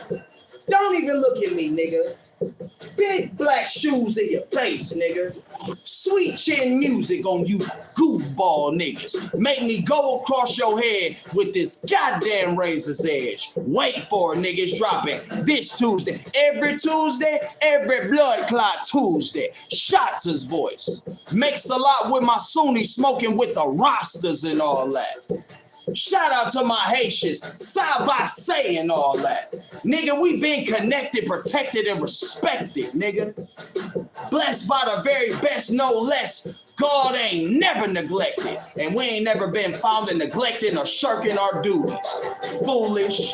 Speaker 1: Don't even look at me, nigga. Big black shoes in your face, nigga. Sweet chin music on you goofball niggas. Make me go across your head with this goddamn razor's edge. Wait for it, niggas. dropping this Tuesday. Every Tuesday, every blood clot Tuesday. Shots' voice. Makes a lot with my Sunni smoking with the rosters and all that. Shout out to my Haitians, side by saying all that. Nigga, we been connected, protected, and respected, nigga. Blessed by the very best, no less. God ain't never neglected. And we ain't never been found in neglecting or shirking our duties. Foolish.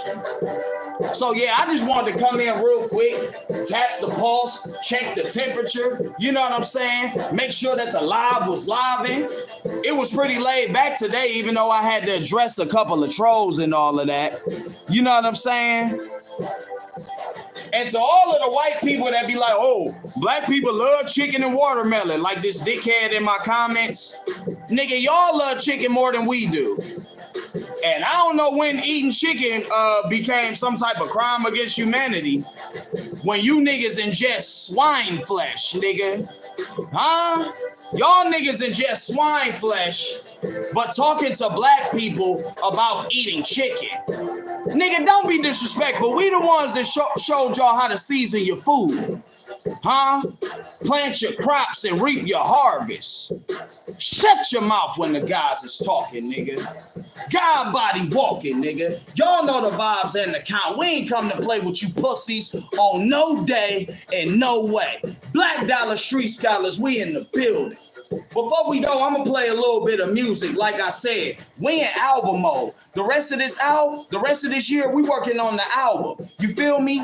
Speaker 1: So yeah, I just wanted to come in real quick, tap the pulse, check the temperature. You know what I'm saying? Make sure that the live was living. It was pretty laid back today, even though I had to address a couple of trolls and all of that. You know what I'm saying? And to all of the white people that be like, oh, black people love chicken and watermelon, like this dickhead in my comments. Nigga, y'all love chicken more than we do. And I don't know when eating chicken became some type of crime against humanity. When you niggas ingest swine flesh, nigga. Huh? Y'all niggas ingest swine flesh, but talking to black people about eating chicken. Nigga, don't be disrespectful. We the ones that showed y'all how to season your food. Huh? Plant your crops and reap your harvest. Shut your mouth when the guys is talking, nigga. God body walking, nigga. Y'all know the vibes and the count. We ain't come to play with you pussies on no day and no way. Black Dollar Street Scholars, we in the building. Before we go, I'm gonna play a little bit of music. Like I said, we in album mode. The rest of this year, we working on the album. You feel me?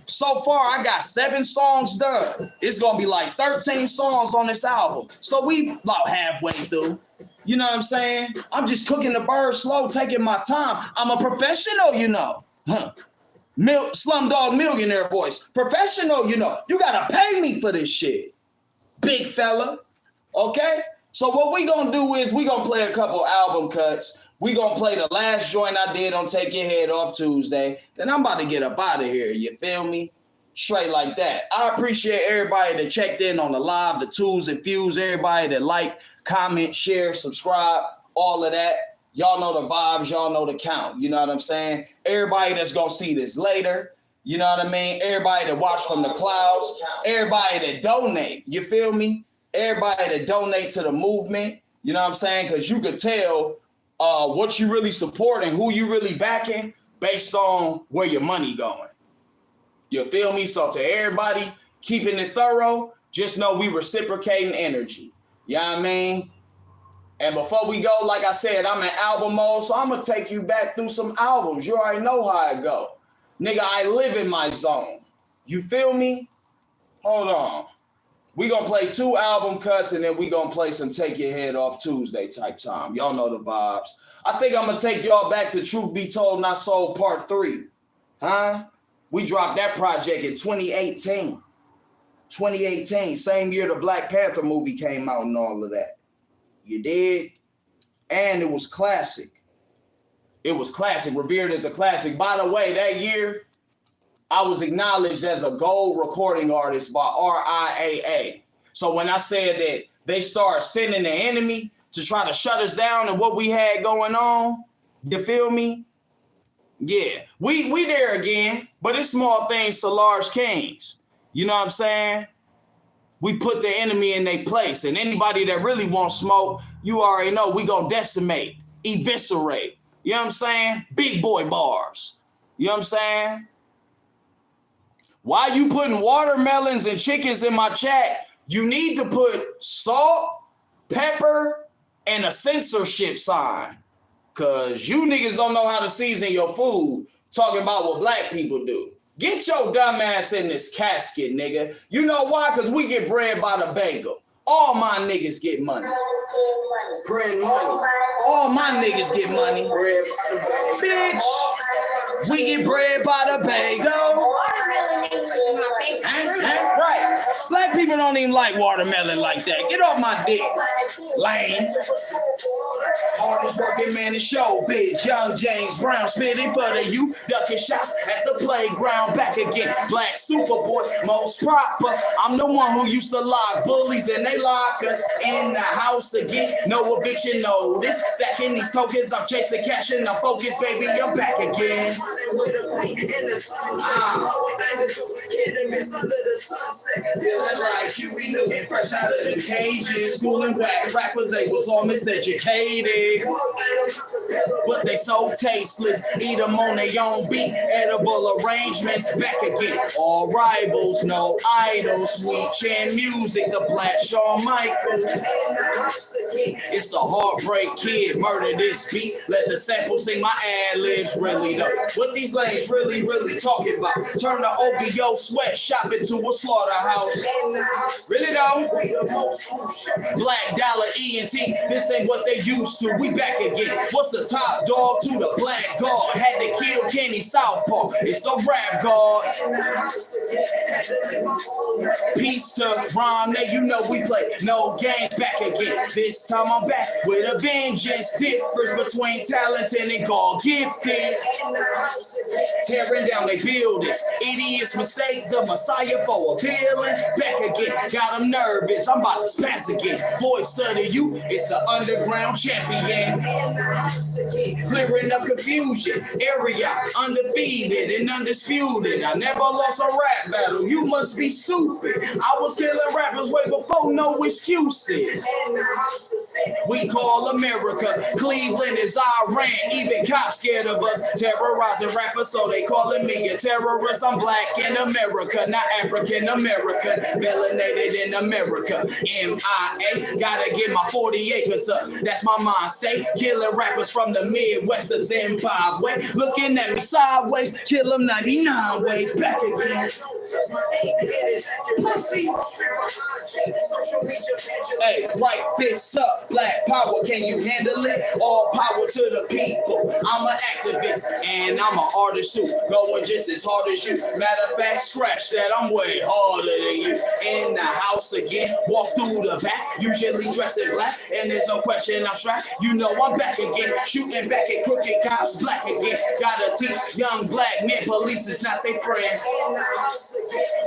Speaker 1: So far, I got 7 songs done. It's gonna be like 13 songs on this album. So we about halfway through. You know what I'm saying? I'm just cooking the bird slow, taking my time. I'm a professional, you know. Huh. Slumdog Millionaire voice. Professional, you know. You gotta pay me for this shit. Big fella. Okay? So what we gonna do is we gonna play a couple album cuts. We gonna play the last joint I did on Take Your Head Off Tuesday. Then I'm about to get up out of here. You feel me? Straight like that. I appreciate everybody that checked in on the live, the twos and fews, everybody that like, comment, share, subscribe, all of that. Y'all know the vibes, y'all know the count. You know what I'm saying? Everybody that's gonna see this later, you know what I mean? Everybody that watch from the clouds, everybody that donate, you feel me? Everybody that donate to the movement, you know what I'm saying? Because you could tell what you really supporting, who you really backing, based on where your money going. You feel me? So to everybody keeping it thorough, just know we reciprocating energy. You know what I mean? And before we go, like I said, I'm in album mode, so I'm going to take you back through some albums. You already know how I go. Nigga, I live in my zone. You feel me? Hold on. We going to play 2 album cuts, and then we going to play some Take Your Head Off Tuesday type time. Y'all know the vibes. I think I'm going to take y'all back to Truth Be Told, Not Sold Part 3. Huh? We dropped that project in 2018. 2018, same year the Black Panther movie came out and all of that. You did? And it was classic. It was classic, revered as a classic. By the way, that year, I was acknowledged as a gold recording artist by RIAA. So when I said that they started sending the enemy to try to shut us down and what we had going on, you feel me? Yeah, we there again, but it's small things to large kings. You know what I'm saying? We put the enemy in their place, and anybody that really wants smoke, you already know we gonna decimate, eviscerate. You know what I'm saying? Big boy bars. You know what I'm saying? Why you putting watermelons and chickens in my chat? You need to put salt, pepper, and a censorship sign. Cause you niggas don't know how to season your food, talking about what black people do. Get your dumb ass in this casket, nigga. You know why? Cause we get bread by the bagel. All my niggas get money. Bread money. All my niggas get money. Bread by the bagel. Bitch, we get bread by the bagel. Right. Black people don't even like watermelon like that. Get off my dick, lame. hardest working man in showbiz. Young James Brown spitting for the youth, ducking shots at the playground. Back again, Black Superboy, most proper. I'm the one who used to lock bullies and they lock us in the house again. No eviction notice. Stacking these tokens, I'm chasing cash and I'm focused, baby. I'm back again. Feeling like you be looking fresh out of the cages. Schooling whack rappers, they was all miseducated, but they so tasteless. Eat them on their own beat, edible arrangements. Back again, all rivals, no idols. Sweet chin music, the Black Shawn Michaels. It's a heartbreak kid, murder this beat. Let the sample sing my ad-libs, really though. What these lanes really talking about? Turn the OVO sweatshop into a slaughterhouse. Really though? Black Dollaar ENT, this ain't what they used to. We back again. What's the top dog to the black guard? Had to kill Kenny Southpaw. It's a rap guard. Peace to Rhyme, now you know we play no games. Back again. This time I'm back with a vengeance. Difference between talented and God gifted. Tearing down they buildings. Idiots mistake the Messiah for appealing. Back again. Got them nervous. I'm about to spaz again. Voice of the youth. It's an underground champion. Clearing up confusion. Area undefeated and undisputed. I never lost a rap battle. You must be stupid. I was killing rappers way before no excuses. We call America. Cleveland is Iran. Even cops scared of us. Terrorizing rappers, so they calling me a terrorist. I'm black in America, not African American. Melanated in America. MIA. Gotta get my 40 acres up. That's my mind state. Killing rappers from the Midwest of Zimbabwe. Looking at me sideways. Kill them 99 ways. Back again. Pussy. Hey, right fists up. Black power. Can you handle it? All power to the people. I'm an activist and I'm an artist too. Going just as hard as you. Matter of fact, scratch that. I'm way harder than you. In the house again. Walk through the back. Usually dressed in black. And there's no question I'm strapped. You know I'm back again. Shooting back at crooked cops. Black again. Gotta teach young black men police is not their friend.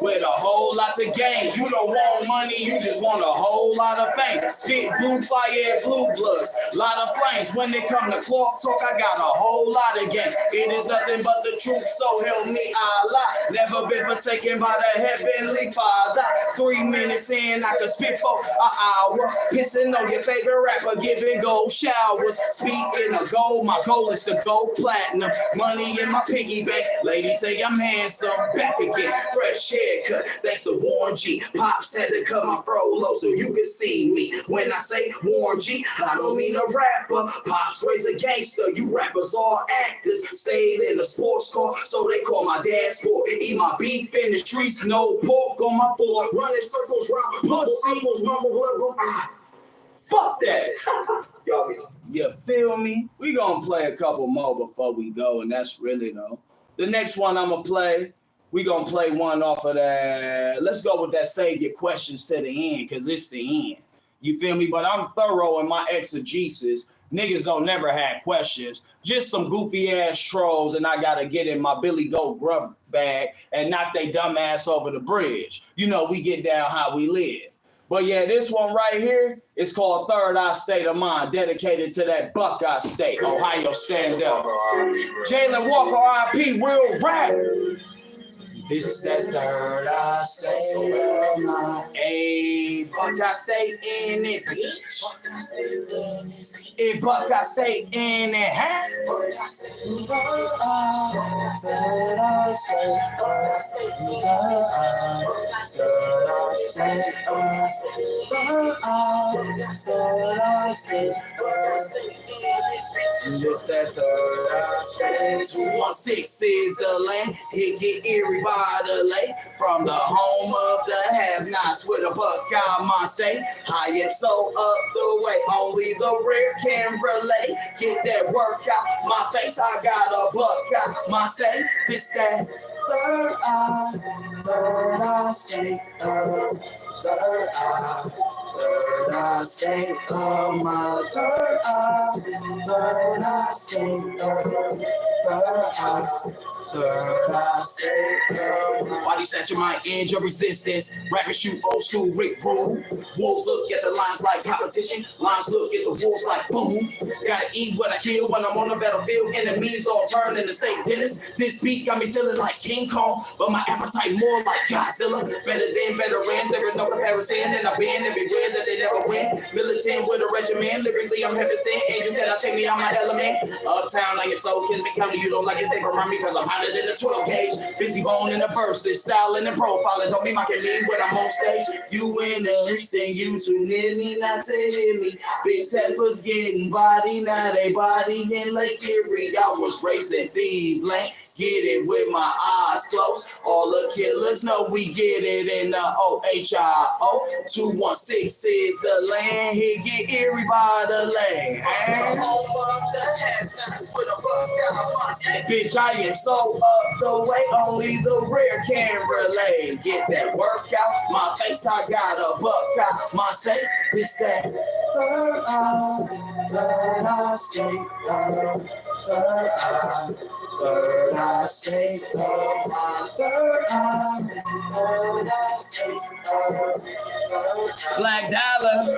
Speaker 1: With a whole lot of games. You don't want money. You just want a whole lot of fame. Spit blue fire and blue bloods. Lot of flames. When it come to cloth talk, I got a whole lot of game. It is nothing but the truth, so help me Allah. Never been forsaken by the heavenly Father. 3 minutes in, I could spit for an hour. Pissing on your favorite rapper, giving gold showers. Speaking of gold, my goal is to go platinum. Money in my piggy bank. Ladies say I'm handsome. Back again, fresh haircut. Thanks to Warren G. Pops had to cut my fro low so you can see me. When I say Warren G, I don't mean a rapper. Pops raised a gangster. You rappers all actors. Stayed in the sports car, so they call my dad sport. Eat my beef in the streets, no pork on my fork. Running circles round pussy. Fuck that. You feel me? We gonna play a couple more before we go, and that's really though. The next one I'm gonna play, we gonna play one off of that. Let's go with that save your questions to the end, because it's the end. You feel me? But I'm thorough in my exegesis. Niggas don't never have questions. Just some goofy ass trolls, and I gotta get in my Billy Goat Grubb bag and knock they dumb ass over the bridge. You know, we get down how we live. But yeah, this one right here is called Third Eye State of Mind, dedicated to that Buckeye State. Ohio, stand up. Jalen Walker, RIP, real rap. This that third eye state of mind. Hey, Buckeye State in it, bitch. Buckeye State in it, huh? Just that third eye state. 216 is the land. It get eerie by the lake. From the home of the have-nots with a Buckeye mind state. I am so up the way. Only the rare can relate. Get that work out my face. I got a Buckeye mind state. This that third eye state. Third eye. Third eye state of my third eye. Third eye state of third eye. Third eye state of my. Body set your mind, end your resistance. Rappers shoot old school Rick Rule. Wolves look at the lines like competition. Lines look at the wolves like boom. Gotta eat what I kill when I'm on the battlefield. Enemies all turn into state dinners. This beat got me feeling like King Kong, but my appetite more like Godzilla. Better than veterans, there is no comparison. And I've been everywhere that they never win. Militant with a regimen, lyrically I'm heaven sent. Angel said I take me out my element. Uptown, I am so kids be coming. You don't like it, stay around me because I'm hotter than a 12 gauge. Busy bone in the verses, styling and profiling. Don't be mocking me when I'm on stage. You in the streets and you too near me, not to hear me. Big steppers getting body, now they body in Lake Erie. I was racing Thieves Lane, get it with my eyes closed. All the killers know we get it in the OHIO. 216 is the land, here get Erie by the lane. Bitch, I am so up the way, only the rear can relay. Get that workout, my face, I got a buck out. My state, it's that third eye state, third eye state, third eye state. Black Dollaar.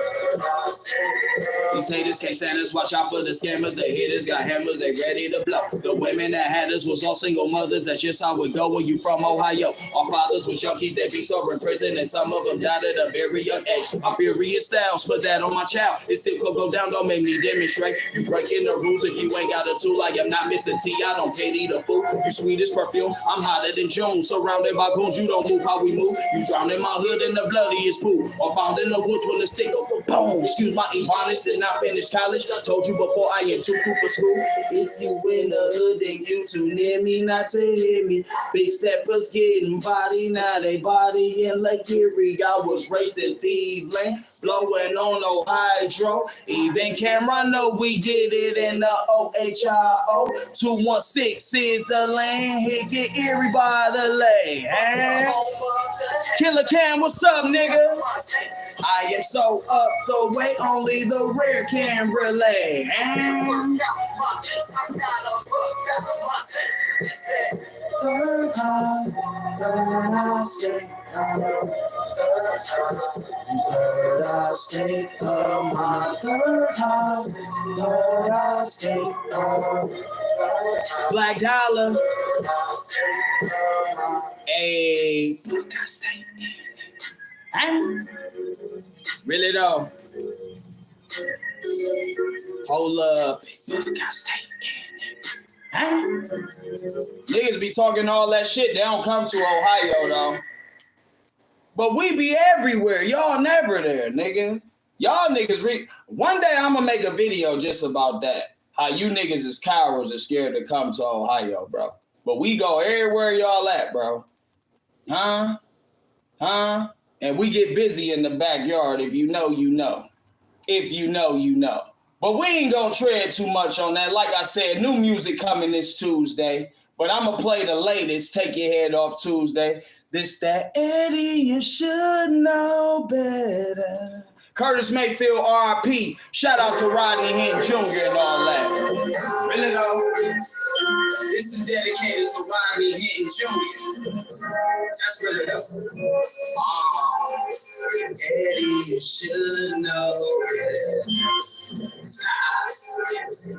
Speaker 1: These haters can't stand us, watch out for the scammers. The hitters got hammers, they ready to blow. The women that had us was all single mothers, that's just how it go when you from Ohio. Our fathers was junkies that be sober in prison, and some of them died at a very young age. I'm furious styles, put that on my child. It still could go down, don't make me demonstrate. You breaking the rules if you ain't got a tool. I am not Mr. T, I don't pity the fool. You sweet as perfume, I'm hotter than June. Surrounded by goons, you don't move how we move. You drown in my hood in the bloodiest pool. Or found in the woods when the stick goes boom. Excuse my ebonics, did not finish college. Told you before I am too cool for school. If you in the hood, then you too near me, not to hear me. Big steppers getting body, now they body in Lake Erie. I was raised in Thieves Lane, blowing on no hydro. Even camera know we did it in the OHIO. 216 is the lane, here get Erie by the lane. Killer Cam, what's up, nigga? I am so up the way, only the rear can relay. Third eye state, third eye state of my third eye state. Black Dollaar. Hey. Really though. Hold up. Niggas be talking all that shit. They don't come to Ohio though. But we be everywhere. Y'all never there, nigga. Y'all niggas one day I'm gonna make a video just about that. How you niggas is cowards and scared to come to Ohio, bro. But we go everywhere y'all at, bro. Huh? And we get busy in the backyard. If you know, you know. If you know, you know. But we ain't gonna tread too much on that. Like I said, new music coming this Tuesday. But I'm gonna play the latest, Take Your Head Off Tuesday. This, that, Eddie, you should know better. Curtis Mayfield, R.I.P. Shout out to Rodney Hint Jr. and all that. Really though? This is dedicated to Rodney Hint Jr. That's really though. Eddie, you should know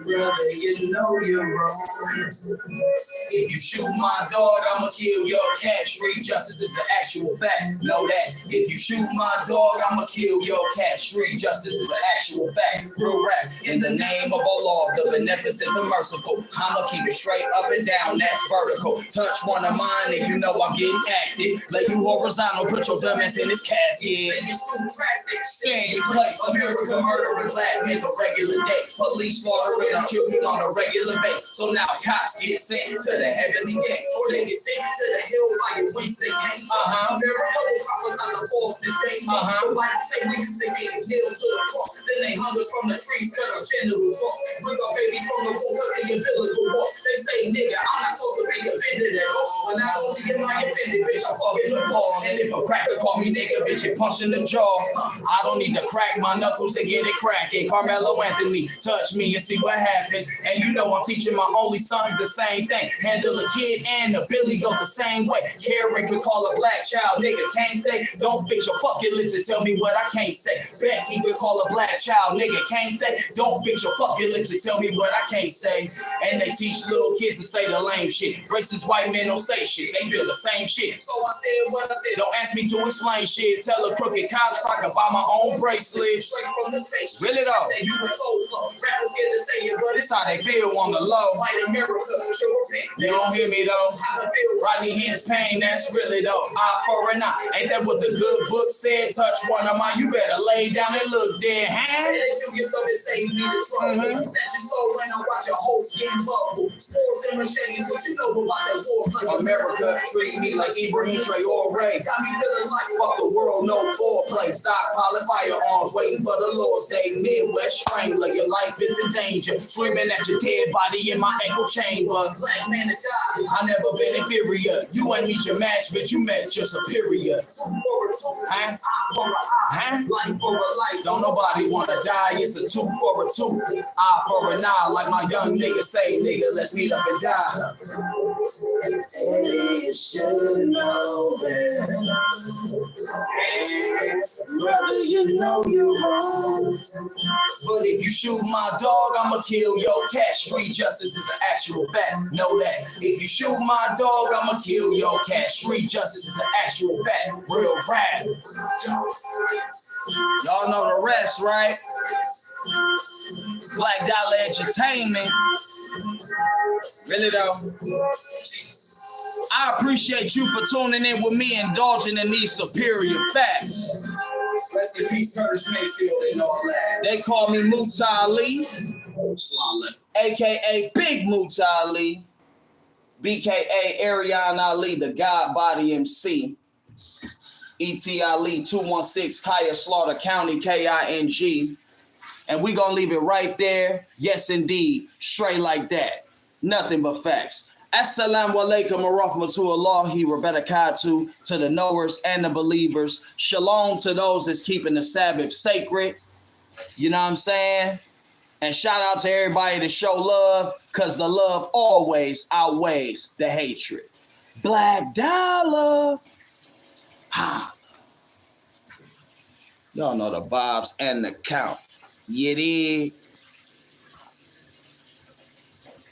Speaker 1: brother, you know you're wrong. If you shoot my dog, I'ma kill your cat. Street justice is an actual fact. Know that. If you shoot my dog, I'ma kill your cat. Street justice is an actual fact. Real rap. In the name of Allah, the beneficent, the merciful. I'ma keep it straight up and down, that's vertical. Touch one of mine and you know I'm getting active. Lay you horizontal, put your dumb ass in this casket. Stay in your place. American murder and black men's a regular day. Police slaughtering our children on a regular basis. So now cops get sent to the heavenly gate. Or they get sent to the hill like whence they came. America will prophesy the forces they made. The Bible say we can say getting killed to the cross. Then they hung us from the trees, cut our genitals off. Rip our babies from the womb, cut the umbilical wall. They say, nigga, I'm not supposed to be offended at all. But not only am I offended, bitch, I'm fucking the ball. And if A cracker call me nigga, bitch, you punch in the jaw. I don't need to crack my knuckles to get it cracking. Carmelo Anthony, touch me and see what happens. And you know I'm teaching my only son the same thing. Handle a kid and a Billy go the same way. Karen could call a black child, nigga, can't they? Don't fix your fucking lips and tell me what I can't say. Becky could call a black child, nigga, can't they? Don't fix your fucking lips and tell me what I can't say. And they teach little kids to say the lame shit. Racist white men don't say shit, they feel the same shit. So I said what I said, don't ask me to explain shit. Tell a crooked cops I can buy my own bracelet. Really though, this how they feel on the low. You don't hear me though? Rodney Hens pain, that's really though. Eye for an eye, ain't that what the good book said? Touch one of mine, you better lay down and look dead, huh? America treat me like Ibrahim Traore. Fuck the world, no foreplay. Stockpiling firearms, waiting for the Lord. Say Midwest strangler, your life is in danger. Screaming at your dead body in my echo chamber. I never been inferior. You ain't meet your match, but you met your superior. Huh? Don't nobody wanna die. It's a 2 for a 2. Eye for an eye, like my young nigga say, nigga, let's meet up and die. You should know better. Brother, you know you're wrong. But if you shoot my dog, I'ma kill your cat. Street justice is an actual fact. Know that. If you shoot my dog, I'ma kill your cat. Street justice is an actual fact. Real rap. Y'all know the rest, right? Black Dollar Entertainment. Really though. I appreciate you for tuning in with me, indulging in these superior facts. Rest in peace, Curtis Mayfield and all that. They call me Muta Ali, aka Big Muta Ali, BKA Ariana Ali, the God Body MC. E.T. Ali, 216 Kaya Slaughter County, King. And we gonna leave it right there. Yes, indeed. Straight like that. Nothing but facts. Assalamu alaikum wa rahmatullahi wa barakatuh to the knowers and the believers. Shalom to those that's keeping the Sabbath sacred. You know what I'm saying? And shout out to everybody that show love, because the love always outweighs the hatred. Black Dollar. Ha. Y'all know the vibes and the count. You dig?